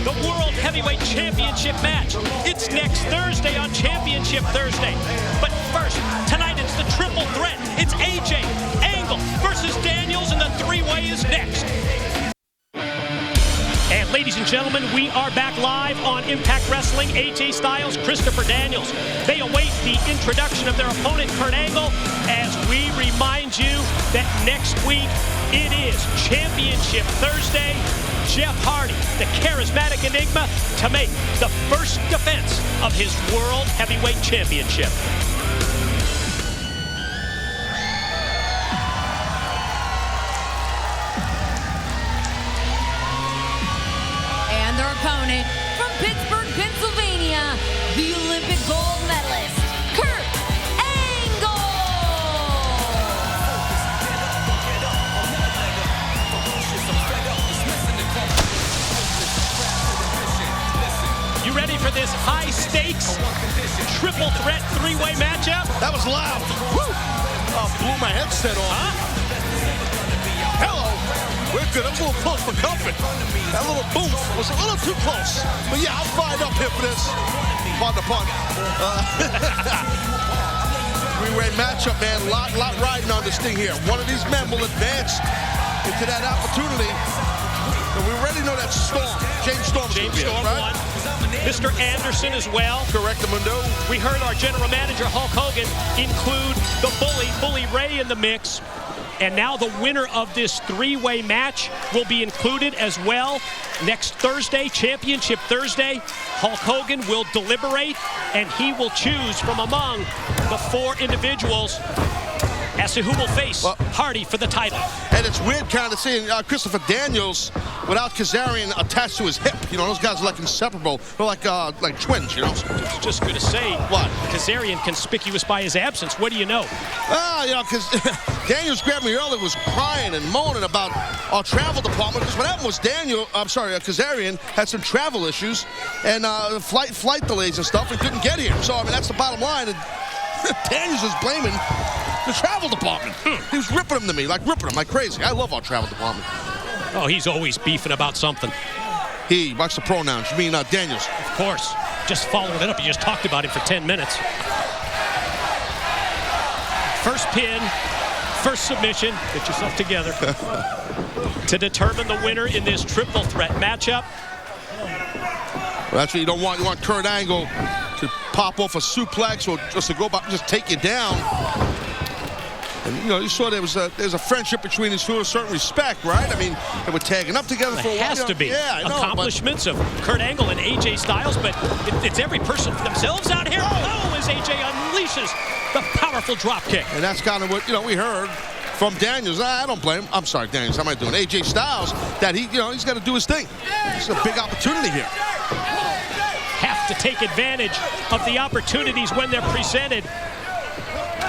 The World Heavyweight Championship match. It's next Thursday on Championship Thursday. But first, tonight it's the triple threat. It's AJ, Angle versus Daniels, and the three-way is next. And ladies and gentlemen, we are back live on Impact Wrestling. AJ Styles, Christopher Daniels. They await the introduction of their opponent, Kurt Angle, as we remind you that next week it is Championship Thursday. Jeff Hardy, the charismatic enigma, to make the first defense of his World Heavyweight Championship. And their opponent, from Pittsburgh, Pennsylvania, the Olympic gold medalist, Kurt Angle. You ready for this high-stakes triple threat three-way matchup? That was loud. Woo! Blew my headset off. Huh? Hello. We're good. That was a little close for comfort. That little boom was a little too close. But yeah, I'm fired up here for this. Pardon the pun. Three-way matchup, man. Lot riding on this thing here. One of these men will advance into that opportunity. And we already know that Storm. James Storm's going to be Storm it, right? won. Mr. Anderson as well. Correct, Mundo. We heard our general manager, Hulk Hogan, include the Bully Ray in the mix. And now the winner of this three-way match will be included as well. Next Thursday, Championship Thursday, Hulk Hogan will deliberate, and he will choose from among the four individuals as to who will face Hardy for the title. And it's weird kind of seeing Christopher Daniels without Kazarian attached to his hip. You know, those guys are like inseparable. They're like twins, you know? I was just going to say, what? Kazarian conspicuous by his absence. What do you know? You know, because Daniels grabbed me earlier, was crying and moaning about our travel department. Because what happened was Kazarian had some travel issues and flight delays and stuff and couldn't get here. So, I mean, that's the bottom line. And Daniels is blaming the travel department. He was ripping them to me, like crazy. I love our travel department. Oh, he's always beefing about something. He, watch the pronouns. You mean Daniels? Of course. Just following it up. You just talked about him for 10 minutes. First pin, first submission. Get yourself together. To determine the winner in this triple threat matchup. Well, that's what you don't want. You want Kurt Angle to pop off a suplex or just to go back, just take you down. And, you know, you saw there's a friendship between these two, a certain respect, right? I mean, they were tagging up together for a while. It has to be. Yeah, I know, accomplishments of Kurt Angle and AJ Styles, but it's every person for themselves out here. Oh, as AJ unleashes the powerful drop kick. And that's kind of what, you know, we heard from Daniels. I don't blame him. I'm sorry, Daniels. How am I doing? AJ Styles, that he's got to do his thing. It's a big opportunity here. Have to take advantage of the opportunities when they're presented.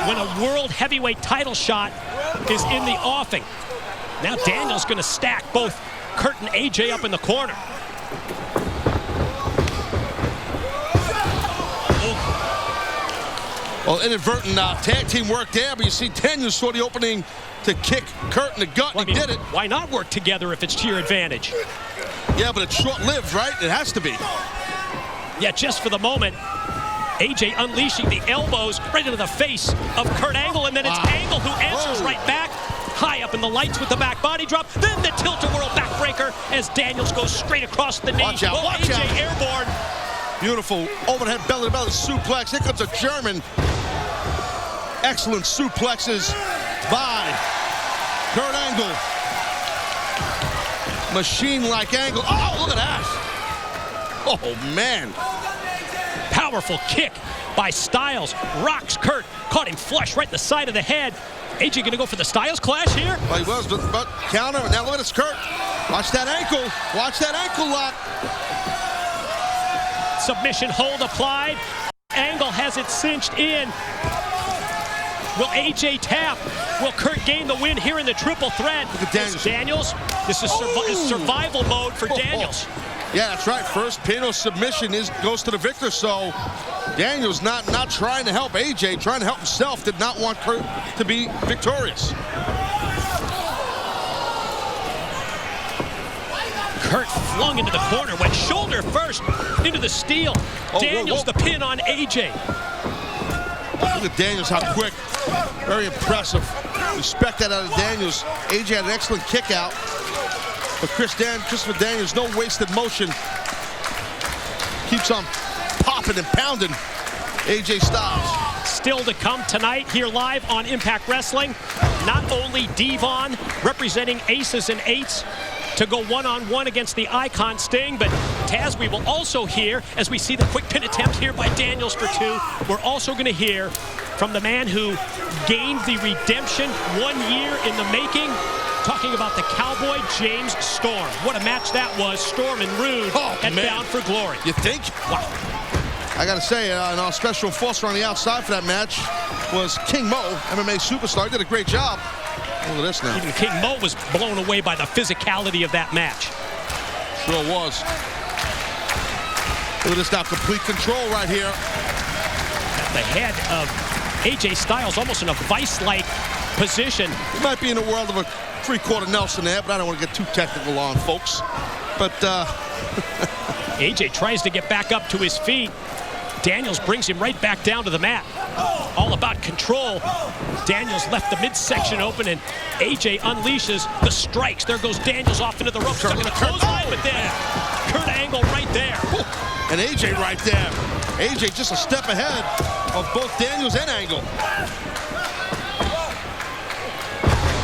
When a world heavyweight title shot is in the offing. Now Daniel's going to stack both Kurt and AJ up in the corner. Well, inadvertent tag team work there, but you see Daniels saw the opening to kick Kurt in the gut, and he did it. Why not work together if it's to your advantage? Yeah, but it's short-lived, right? It has to be. Yeah, just for the moment. AJ unleashing the elbows right into the face of Kurt Angle, and then it's Angle who answers right back. High up in the lights with the back body drop. Then the tilt-a-whirl backbreaker as Daniels goes straight across the knee. Watch out, watch AJ out. airborne. Beautiful overhead belly-to-belly suplex. Here comes a German. Excellent suplexes by Kurt Angle. Machine-like Angle. Oh, look at that. Oh, man. Powerful kick by Styles. Rocks Kurt. Caught him flush right in the side of the head. AJ gonna go for the Styles clash here? Well, he was, but counter. Now look at this, Kurt. Watch that ankle. Watch that ankle lock. Submission hold applied. Angle has it cinched in. Will AJ tap? Will Kurt gain the win here in the triple threat? Look at Daniels. Daniels. This is survival mode for Daniels. Yeah, that's right. First pin or submission goes to the victor. So Daniels not trying to help AJ, trying to help himself. Did not want Kurt to be victorious. Kurt flung into the corner, went shoulder first into the steel. Daniels the pin on AJ. Look at Daniels, how quick. Very impressive. Respect that out of Daniels. AJ had an excellent kick out. But Christopher Daniels, no wasted motion. Keeps on popping and pounding AJ Styles. Still to come tonight here live on Impact Wrestling. Not only Devon representing aces and eights to go one-on-one against the Icon Sting, but Taz, we will also hear, as we see the quick pin attempt here by Daniels for two, we're also going to hear from the man who gained the redemption 1 year in the making, talking about the Cowboy James Storm. What a match that was, Storm and Rude at Bound for Glory. You think? Wow. I got to say, and our special enforcer on the outside for that match was King Mo, MMA superstar. He did a great job. Look at this now. Even King Mo was blown away by the physicality of that match. Sure was. Look at this now, complete control right here. At the head of AJ Styles, almost in a vice-like position. He might be in the world of a three-quarter Nelson there, but I don't want to get too technical on folks. But AJ tries to get back up to his feet. Daniels brings him right back down to the mat. All about control. Daniels left the midsection open, and AJ unleashes the strikes. There goes Daniels off into the ropes. Stuck in a clothesline, but then Kurt Angle right there. And AJ right there. AJ just a step ahead of both Daniels and Angle.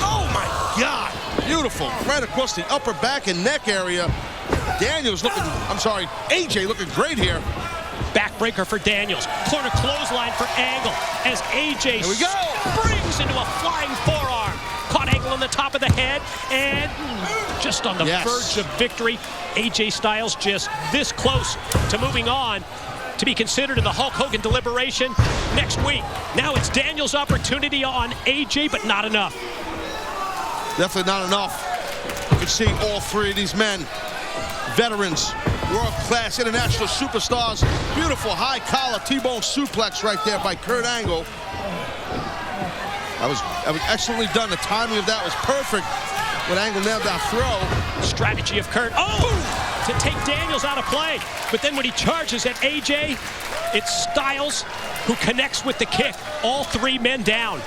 Oh my God. Beautiful. Right across the upper back and neck area. Daniels looking, AJ looking great here. Backbreaker for Daniels. Corner clothesline for Angle as AJ springs into a flying forearm. Caught Angle on the top of the head and just on the verge of victory. AJ Styles just this close to moving on to be considered in the Hulk Hogan deliberation next week. Now it's Daniels' opportunity on AJ, but not enough. Definitely not enough. You can see all three of these men, veterans, world-class international superstars. Beautiful high collar T-bone suplex right there by Kurt Angle. That was excellently done. The timing of that was perfect when Angle nailed that throw. Strategy of Kurt. To take Daniels out of play. But then when he charges at AJ, it's Styles who connects with the kick. All three men down.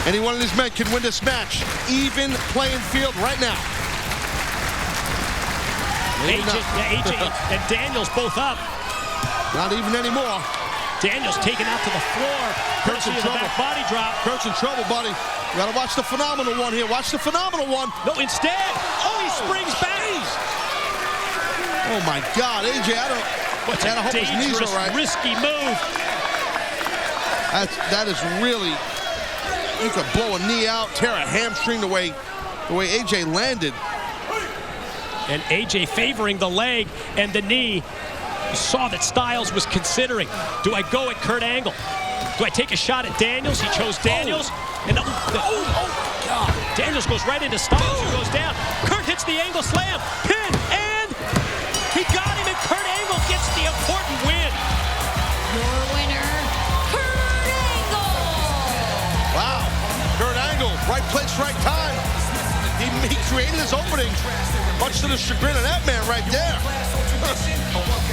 Any one of these men can win this match. Even playing field right now. AJ and Daniels both up. Not even anymore. Daniels taken out to the floor. Kurt's in trouble. Back body drop. Kurt's in trouble, buddy. You gotta watch the phenomenal one here. Watch the phenomenal one. No, instead, he springs back. Oh my God, AJ, What's a hope his knees dangerous, are right. risky move. That is really, you could blow a knee out, tear a hamstring the way AJ landed. And AJ favoring the leg and the knee. You saw that Styles was considering, do I go at Kurt Angle? Do I take a shot at Daniels? He chose Daniels. And God. Daniels goes right into Styles, who goes down. Kurt hits the Angle slam, pin, and he got him, and Kurt Angle gets the important win. Your winner, Kurt Angle. Wow, Kurt Angle, right place, right time. He created his opening, much to the chagrin of that man right there.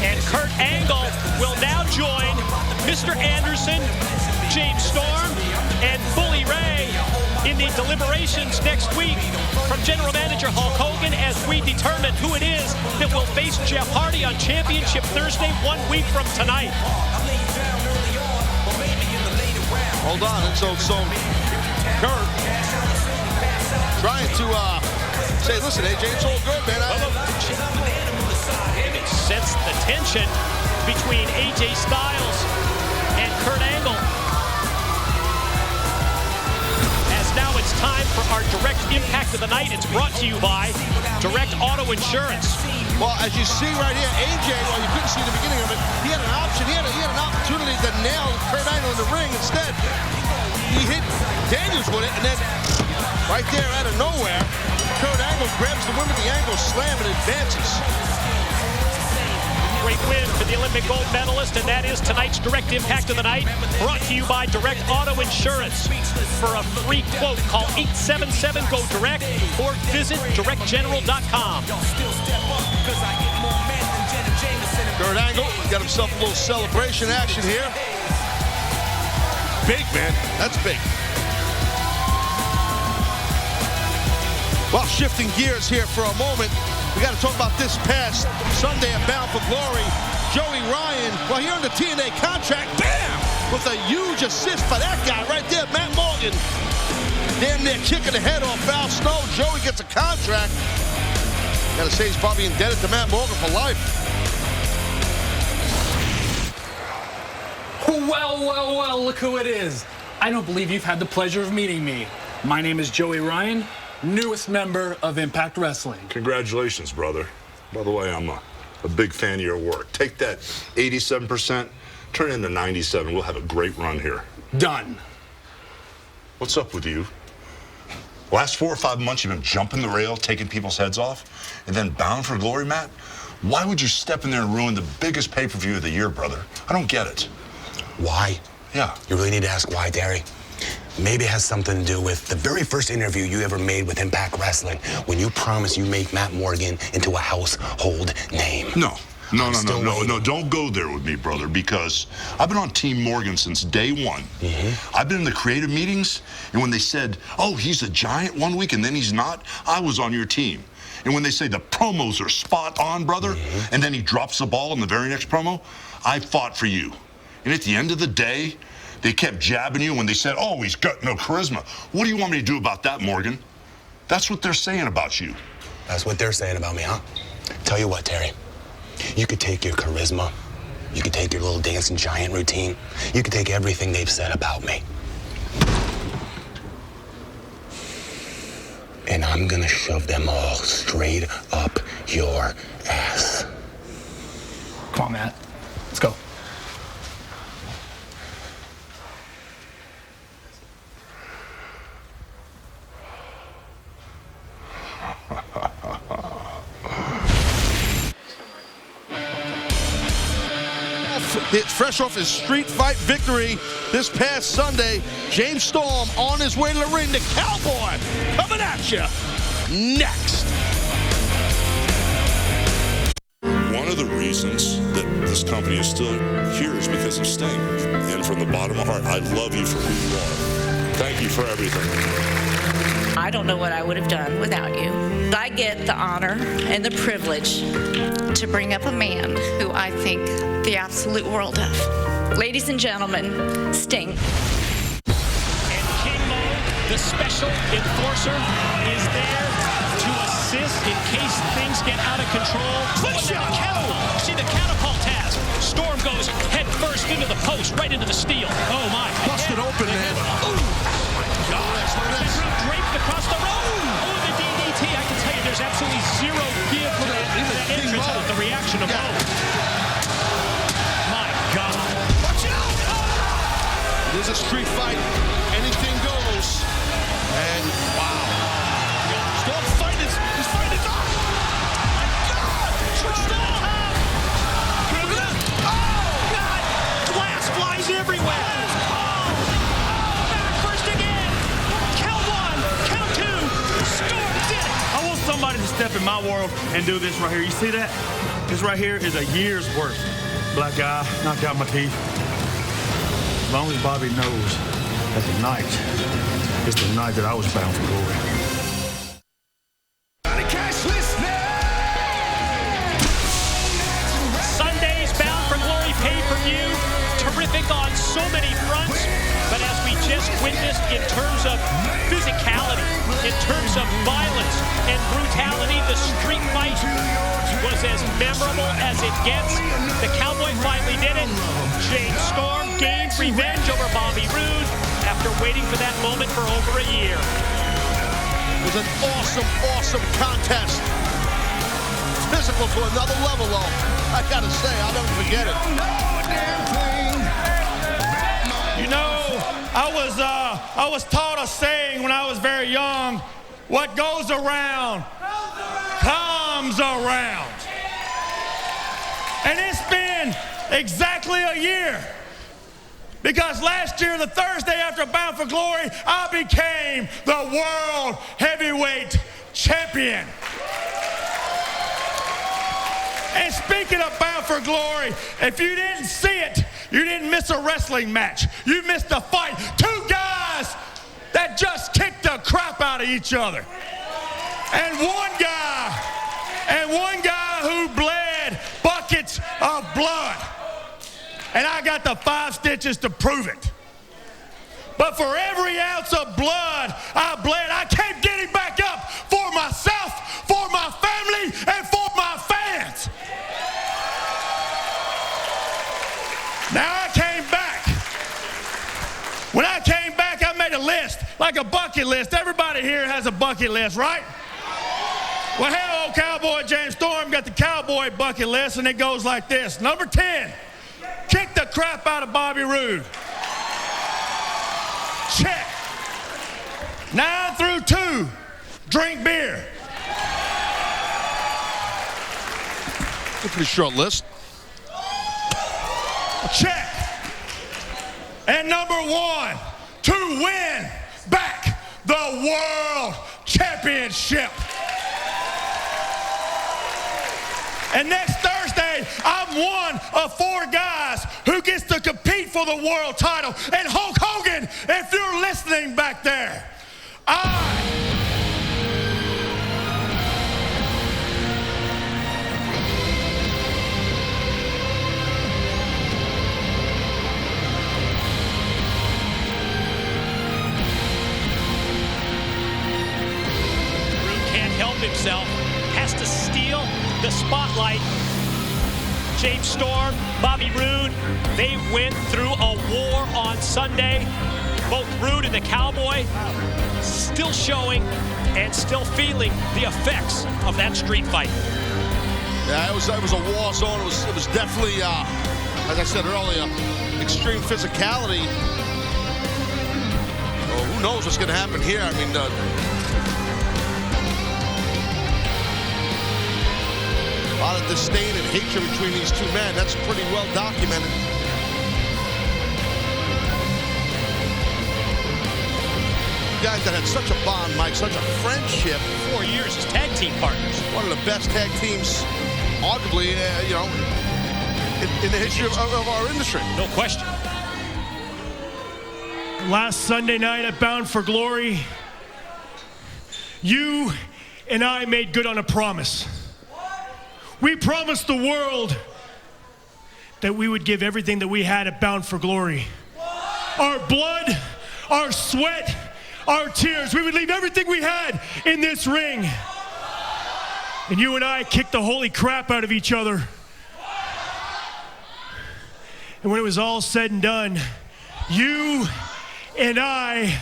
And Kurt Angle will now join Mr. Anderson, James Storm, and Bully Ray in the deliberations next week from General Manager Hulk Hogan as we determine who it is that will face Jeff Hardy on Championship Thursday 1 week from tonight. Hold on, and so Kurt trying to say, listen, AJ, it's all good, man. Sense the tension. between AJ Styles and Kurt Angle. As now it's time for our direct impact of the night. It's brought to you by Direct Auto Insurance. Well, as you see right here, AJ, well, you couldn't see the beginning of it, he had an option, he had an opportunity to nail Kurt Angle in the ring. Instead, he hit Daniels with it, and then right there out of nowhere, Kurt Angle grabs the win with the Angle slam and advances. Great win for the Olympic gold medalist, and that is tonight's direct impact of the night, brought to you by Direct Auto Insurance. For a free quote, call 877-GO-DIRECT or visit directgeneral.com. Kurt Angle got himself a little celebration action here. Big, man. That's big. Well, shifting gears here for a moment, we got to talk about this past Sunday at Bound for Glory. Joey Ryan, well, he earned a TNA contract, bam, with a huge assist by that guy right there, Matt Morgan. Damn near kicking the head off Al Snow. Joey gets a contract. Got to say he's probably indebted to Matt Morgan for life. Well, look who it is. I don't believe you've had the pleasure of meeting me. My name is Joey Ryan, newest member of Impact Wrestling. Congratulations, brother. By the way, I'm a big fan of your work. Take that 87%, turn it into 97. We'll have a great run here. Done. What's up with you? Last 4 or 5 months, you've been jumping the rail, taking people's heads off, and then Bound for Glory, Matt? Why would you step in there and ruin the biggest pay-per-view of the year, brother? I don't get it. Why? Yeah. You really need to ask why, Derry. Maybe it has something to do with the very first interview you ever made with Impact Wrestling when you promised you make Matt Morgan into a household name. No, don't go there with me, brother, because I've been on Team Morgan since day one. I've been in the creative meetings, and when they said, oh, he's a giant one week and then he's not, I was on your team. And when they say the promos are spot on, brother, and then he drops the ball in the very next promo, I fought for you. And at the end of the day, they kept jabbing you when they said, oh, he's got no charisma. What do you want me to do about that, Morgan? That's what they're saying about you. That's what they're saying about me, huh? Tell you what, Terry. You could take your charisma. You could take your little dancing giant routine. You could take everything they've said about me. And I'm gonna shove them all straight up your ass. Come on, Matt. Let's go. Fresh off his street fight victory this past Sunday, James Storm on his way to the ring. The Cowboy coming at you next. One of the reasons that this company is still here is because of Sting. And from the bottom of my heart, I love you for who you are. Thank you for everything. I don't know what I would have done without you. I get the honor and the privilege to bring up a man who I think the absolute world of. Ladies and gentlemen, Sting. And King Mo, the special enforcer, is there to assist in case things get out of control. Push shot! See the catapult has. Storm goes head first into the post, right into the steel. Oh my. Busted open, man. Ooh. Draped across the road. Oh, the DDT. I can tell you there's absolutely zero give for that entrance with the reaction of Mo. My God. Watch out! It is a street fight. Anything goes. And wow. Storm's fight is on. My God! Storm! Oh, God! Glass flies everywhere. Somebody to step in my world and do this right here. You see that? This right here is a year's worth. Black eye, knocked out my teeth. As long as Bobby knows that tonight is the night that I was bound for glory. Sunday's Bound for Glory pay-per-view. Terrific on so many fronts. But as we just witnessed in terms of physicality, In terms of violence and brutality, the street fight was as memorable as it gets. The Cowboy finally did it. James Storm gained revenge over Bobby Roode after waiting for that moment for over a year. It was an awesome, awesome contest. Physical to another level, though. I gotta say, I'll never forget it. You know, I was taught a saying when I was very young: what goes around comes around. And it's been exactly a year. Because last year, the Thursday after Bound for Glory, I became the World Heavyweight Champion. And speaking of Bound for Glory, if you didn't see it, you didn't miss a wrestling match. You missed a fight. Two guys that just kicked the crap out of each other. And one guy who bled buckets of blood. And I got the 5 stitches to prove it. But for every ounce of blood I bled, I kept getting back up for myself, for my family, and for my fans. Now I came back. When I came back, I made a list, like a bucket list. Everybody here has a bucket list, right? Well, hell, old Cowboy James Storm got the Cowboy bucket list, and it goes like this. Number 10, kick the crap out of Bobby Roode. Check. 9 through 2, drink beer. It's a pretty short list. Check. And number 1, to win back the World Championship. And next Thursday, I'm one of 4 guys who gets to compete for the world title. And Hulk Hogan, if you're listening back there, can't help himself, has to steal the spotlight. James Storm, Bobby Roode, they went through a war on Sunday. Both Roode and the Cowboy still showing and still feeling the effects of that street fight. Yeah, it was a war zone. It was definitely, as I said earlier, extreme physicality. Oh, who knows what's going to happen here? I mean, a lot of disdain and hatred between these two men. That's pretty well documented. Guys that had such a bond, Mike, such a friendship. 4 years as tag team partners. One of the best tag teams, arguably, in the history of our industry. No question. Last Sunday night at Bound for Glory, you and I made good on a promise. We promised the world that we would give everything that we had at Bound for Glory. Our blood, our sweat, our tears. We would leave everything we had in this ring. And you and I kicked the holy crap out of each other. And when it was all said and done, you and I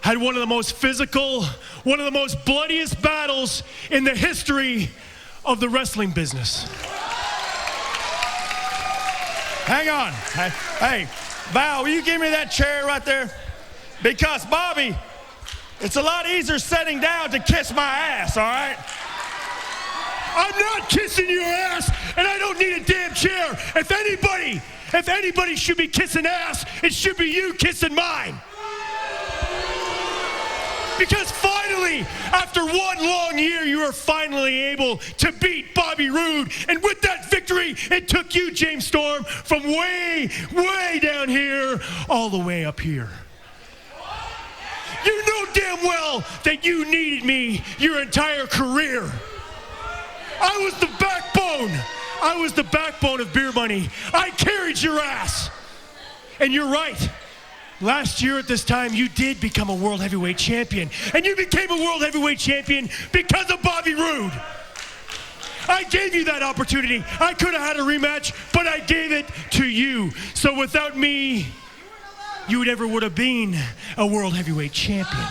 had one of the most physical, one of the most bloodiest battles in the history of the wrestling business. Hang on. Hey, Val, will you give me that chair right there? Because, Bobby, it's a lot easier sitting down to kiss my ass, all right? I'm not kissing your ass, and I don't need a damn chair. If anybody should be kissing ass, it should be you kissing mine. Because finally, after 1 long year, you are finally able to beat Bobby Roode. And with that victory, it took you, James Storm, from way, way down here all the way up here. You know damn well that you needed me your entire career. I was the backbone. I was the backbone of Beer Money. I carried your ass. And you're right. Last year at this time, you did become a world heavyweight champion. And you became a world heavyweight champion because of Bobby Roode. I gave you that opportunity. I could have had a rematch, but I gave it to you. So without me, you never would have been a world heavyweight champion.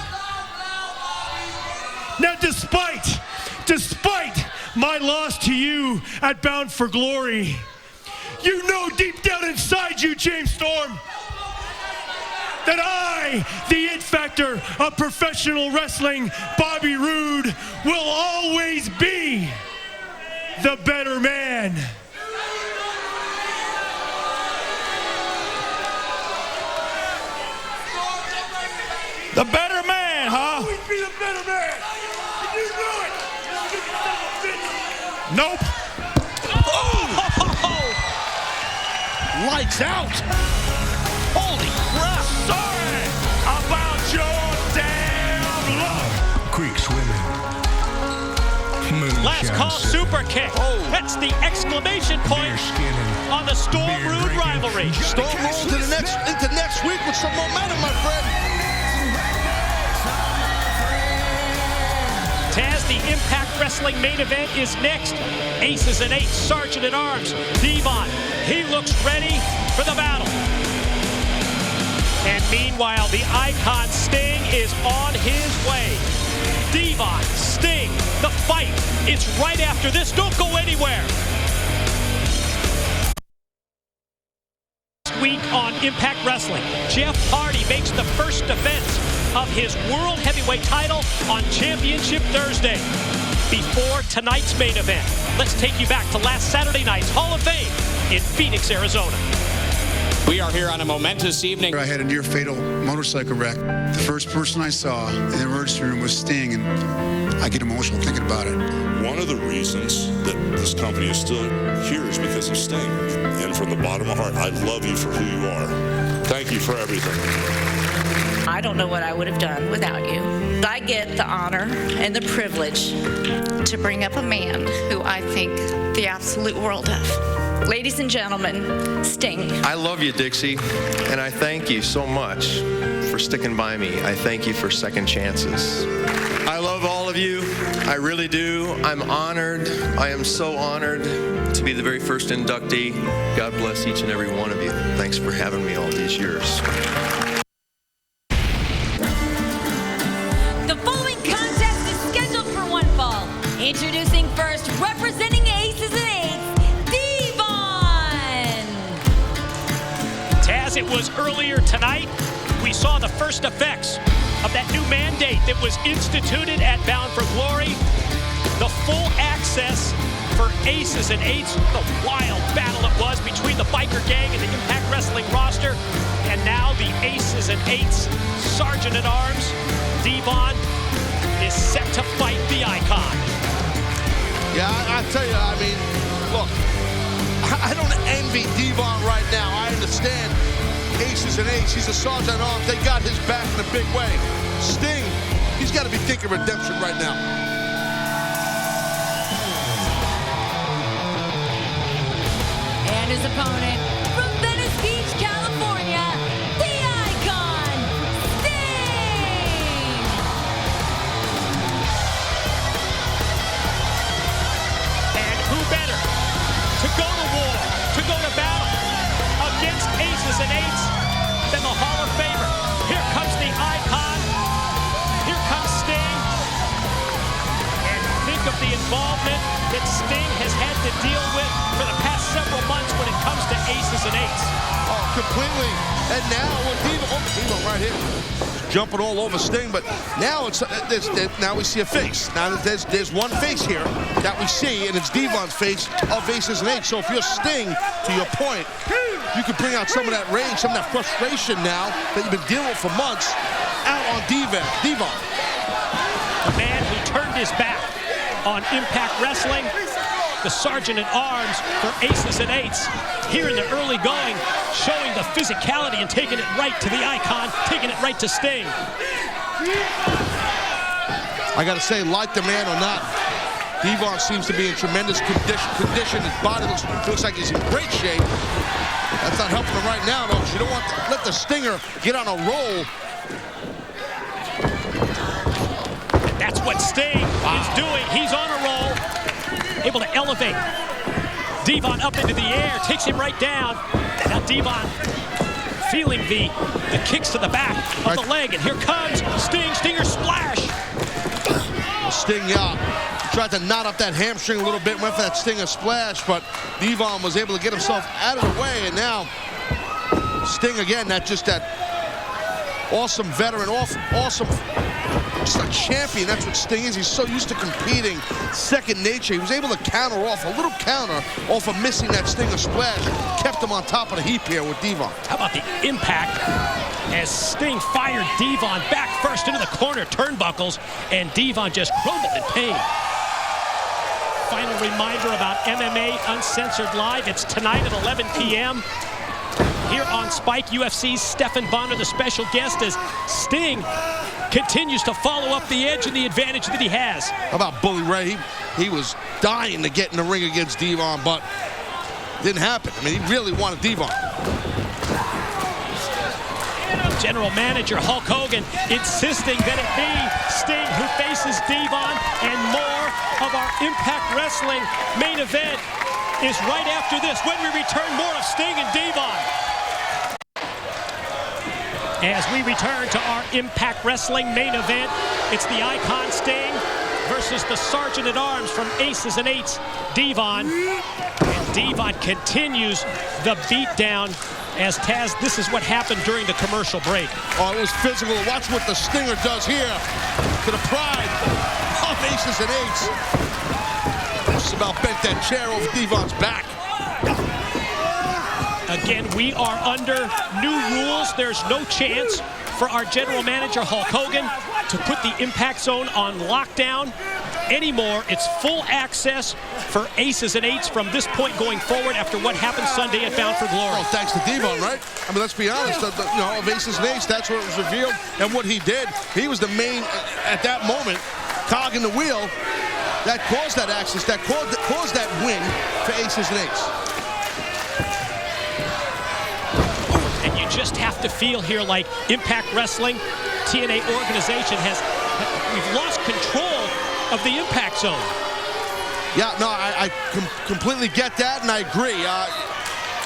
Now, despite my loss to you at Bound for Glory, you know deep down inside you, James Storm, that I, the it factor of professional wrestling, Bobby Roode, will always be the better man. The better man, huh? Always be the better man. And you knew it. Nope. Oh! Lights out. Holy crap. Sorry about your damn luck. Creek swimming. Last call super kick. That's the exclamation point on the Storm Roode rivalry. Storm Roode into next week with some momentum, my friend. Taz, the Impact Wrestling main event is next. Aces and Eights, Sergeant at Arms, Devon. He looks ready for the battle. And meanwhile, the Icon Sting is on his way. Devon, Sting, the fight. It's right after this. Don't go anywhere. This week on Impact Wrestling, Jeff Hardy makes the first defense of his World Heavyweight title on Championship Thursday. Before tonight's main event, let's take you back to last Saturday night's Hall of Fame in Phoenix, Arizona. We are here on a momentous evening. I had a near-fatal motorcycle wreck. The first person I saw in the emergency room was Sting, and I get emotional thinking about it. One of the reasons that this company is still here is because of Sting. And from the bottom of my heart, I love you for who you are. Thank you for everything. I don't know what I would have done without you. I get the honor and the privilege to bring up a man who I think the absolute world of. Ladies and gentlemen, Sting. I love you, Dixie, and I thank you so much for sticking by me. I thank you for second chances. I love all of you. I really do. I'm honored. I am so honored to be the very first inductee. God bless each and every one of you. Thanks for having me all these years. The following contest is scheduled for one fall. Introducing first, representing Aces and Eights, Devon. Taz, it was earlier tonight. We saw the first effects of that new mandate that was instituted at Bound for Glory. The full access for Aces and Eights, the wild battle it was between the biker gang and the Impact Wrestling roster. And now the Aces and Eights Sergeant at Arms, Devon, is set to fight the Icon. Yeah, I tell you, I mean, look, I don't envy Devon right now. I understand Aces and Eights. He's a Sergeant at Arms. They got his back in a big way. Sting, he's got to be thinking redemption right now. And his opponent, from Venice Beach, California, the Icon, Sting! And who better to go to war, to go to battle against Aces and Eights than the Hall of Famer. Here comes the Icon. Here comes Sting. And think of the involvement that Sting has had to deal with for the past several months when it comes to Aces and Eights. Oh, completely. And now with Devon right here, jumping all over Sting. But now now we see a face. Now there's one face here that we see, and it's Devon's face of Aces and Eights. So if you're Sting, to your point, you can bring out some of that rage, some of that frustration now that you've been dealing with for months out on Devon. A man who turned his back on Impact Wrestling, the Sergeant at Arms for Aces and Eights, here in the early going, showing the physicality and taking it right to the Icon, taking it right to Sting. I got to say, like the man or not, Devon seems to be in tremendous condition. His body looks like he's in great shape. That's not helping him right now, though, because you don't want to let the Stinger get on a roll. That's what Sting is doing. He's on a roll, able to elevate Devon up into the air, takes him right down. Now Devon feeling the kicks to the back of the leg, and here comes Sting. Stinger splash. Sting, tried to knot up that hamstring a little bit, went for that Stinger splash, but Devon was able to get himself out of the way, and now Sting again, that awesome veteran, awesome, just a champion. That's what Sting is. He's so used to competing, second nature. He was able to counter off, a little counter off of missing that Stinger splash. Kept him on top of the heap here with Devon. How about the impact as Sting fired Devon back first into the corner turnbuckles, and Devon just crumbled in pain. Final reminder about MMA Uncensored Live. It's tonight at 11 p.m. here on Spike. UFC's Stephan Bonner, the special guest, as Sting continues to follow up the edge and the advantage that he has. How about Bully Ray? He was dying to get in the ring against Devon, but didn't happen. I mean, he really wanted Devon. General Manager Hulk Hogan insisting that it be Sting who faces Devon, and more of our Impact Wrestling main event is right after this. When we return, more of Sting and Devon. As we return to our Impact Wrestling main event, it's the Icon Sting versus the Sergeant at Arms from Aces and Eights, Devon. And Devon continues the beatdown. As Taz, this is what happened during the commercial break. Oh, it was physical. Watch what the Stinger does here to the pride of Aces and Eights. Just about bent that chair over Devon's back. Again, we are under new rules. There's no chance for our general manager, Hulk Hogan, to put the Impact Zone on lockdown anymore. It's full access for Aces and Eights from this point going forward after what happened Sunday at Bound for Glory. Well, thanks to Devon, right? I mean, let's be honest. Of Aces and Eights, that's what was revealed and what he did. He was the main, at that moment, cog in the wheel that caused that access, that caused that win for Aces and Eights. And you just have to feel here like Impact Wrestling, TNA organization we've lost control of the Impact Zone. Yeah, no, I completely get that, and I agree.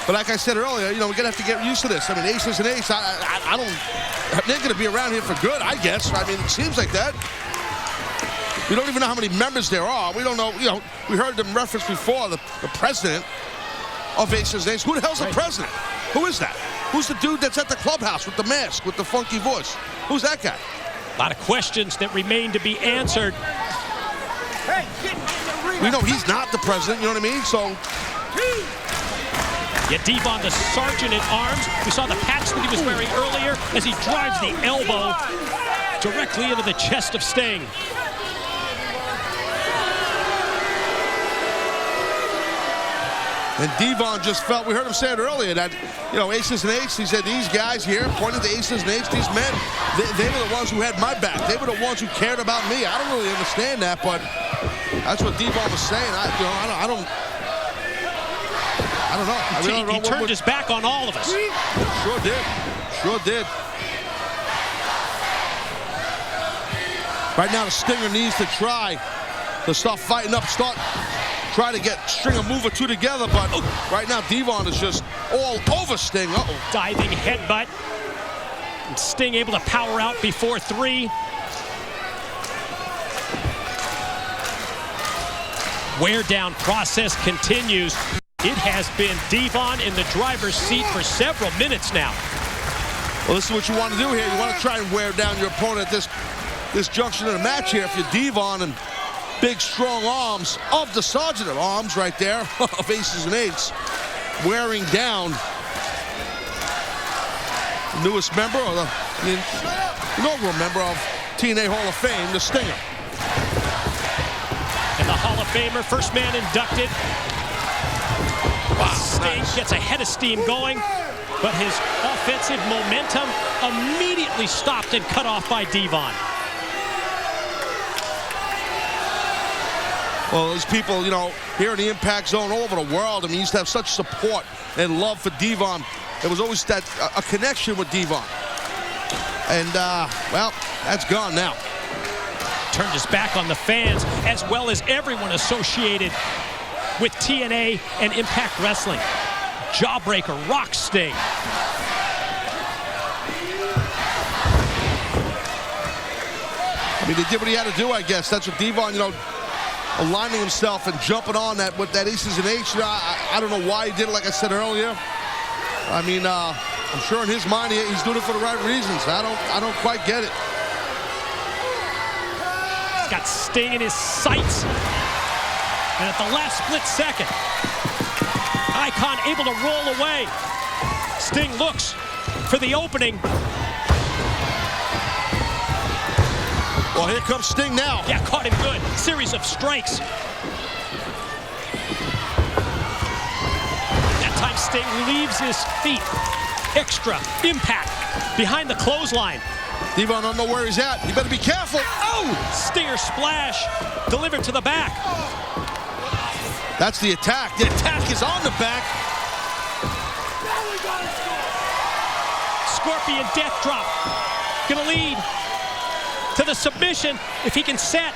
But like I said earlier, we're gonna have to get used to this. I mean, Aces and Eights, they're gonna be around here for good, I guess. I mean, it seems like that. We don't even know how many members there are. We don't know. We heard them reference before the president of Aces and Eights. Who the hell's the president? Who is that? Who's the dude that's at the clubhouse with the mask, with the funky voice? Who's that guy? A lot of questions that remain to be answered. We know he's not the president, you know what I mean? So. Yeah, Devon, the Sergeant at Arms. We saw the patch that he was wearing earlier as he drives the elbow directly into the chest of Sting. And Devon just felt, we heard him say it earlier, that, Aces and Eights, he said, these guys here, pointing to Aces and Eights, these men, they were the ones who had my back. They were the ones who cared about me. I don't really understand that, but that's what Devon was saying. I don't know. He turned his back on all of us. Sure did. Sure did. Right now, the Stinger needs to try to start fighting up, try to string a move or two together, but right now Devon is just all over Sting. Diving headbutt. And Sting able to power out before 3. Wear down process continues. It has been Devon in the driver's seat for several minutes now. Well, this is what you want to do here. You want to try and wear down your opponent at this junction of the match here. If you're Devon and big, strong arms of the Sergeant at Arms right there of Aces and Eights, wearing down the newest member, or the inaugural member of TNA Hall of Fame, the Stinger. And the Hall of Famer, first man inducted. Wow, Sting gets a head of steam going, but his offensive momentum immediately stopped and cut off by Devon. Well, these people, you know, here in the Impact Zone all over the world, I mean, used to have such support and love for Devon. There was always that a connection with Devon. And, well, that's gone now. Turned his back on the fans as well as everyone associated with TNA and Impact Wrestling. Jawbreaker, rock Sting. I mean, they did what he had to do, I guess. That's what Devon, you know, aligning himself and jumping on that with that Aces and Eights. You know, I don't know why he did it, like I said earlier. I mean, I'm sure in his mind he's doing it for the right reasons. I don't quite get it. He's got Sting in his sights. And at the last split second, Icon able to roll away. Sting looks for the opening. Well, here comes Sting now. Yeah, caught him good. Series of strikes. That time Sting leaves his feet. Extra impact behind the clothesline. Devon don't know where he's at. You better be careful. Oh! Stinger splash delivered to the back. That's the attack. The attack is on the back. Scorpion death drop. Gonna lead to the submission if he can set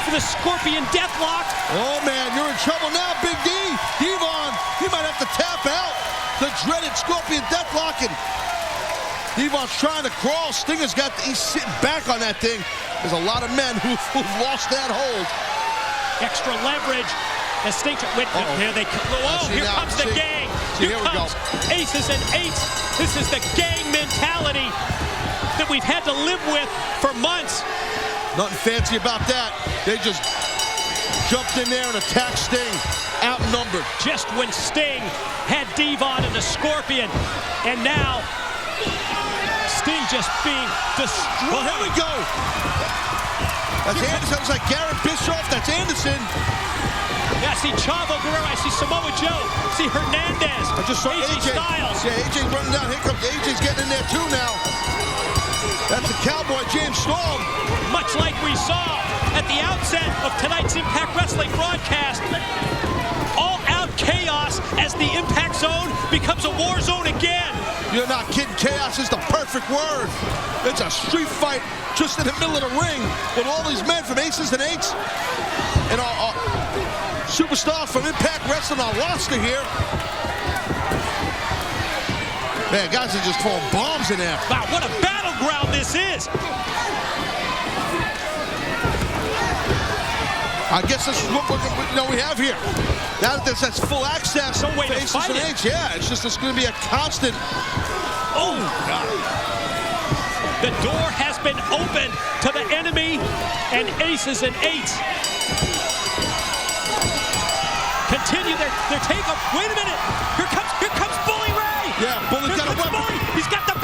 for the Scorpion deathlock. Oh man, you're in trouble now, Big D. Devon, he might have to tap out the dreaded Scorpion deathlock, and Devon's trying to crawl. Stinger's he's sitting back on that thing. There's a lot of men who've lost that hold. Extra leverage as Sting. Wait, here they come. Oh, here comes the gang. Here comes Aces and Eights. This is the gang mentality that we've had to live with for months. Nothing fancy about that. They just jumped in there and attacked Sting. Outnumbered. Just when Sting had Devon and the Scorpion, and now Sting just being destroyed. Well, here we go. That's Anderson. It's like Garrett Bischoff. That's Anderson. Yeah, I see Chavo Guerrero. I see Samoa Joe. I see Hernandez. I just saw AJ Styles. Yeah, AJ's running down. Here comes AJ's getting in there too now. That's the Cowboy James Storm. Much like we saw at the outset of tonight's Impact Wrestling broadcast. All-out chaos as the Impact Zone becomes a war zone again. You're not kidding. Chaos is the perfect word. It's a street fight just in the middle of the ring with all these men from Aces and Eights and our superstars from Impact Wrestling on roster here. Man, guys are just throwing bombs in there. Wow, what a battleground this is. I guess this is what we have here. Now that that's full access no way to Aces fight and it. Eights, yeah, it's going to be a constant. Oh, God. The door has been opened to the enemy and Aces and Eights. Continue their take-up. Wait a minute. Here comes Bully Ray. Yeah, Bully's got a weapon. Bully. He's got the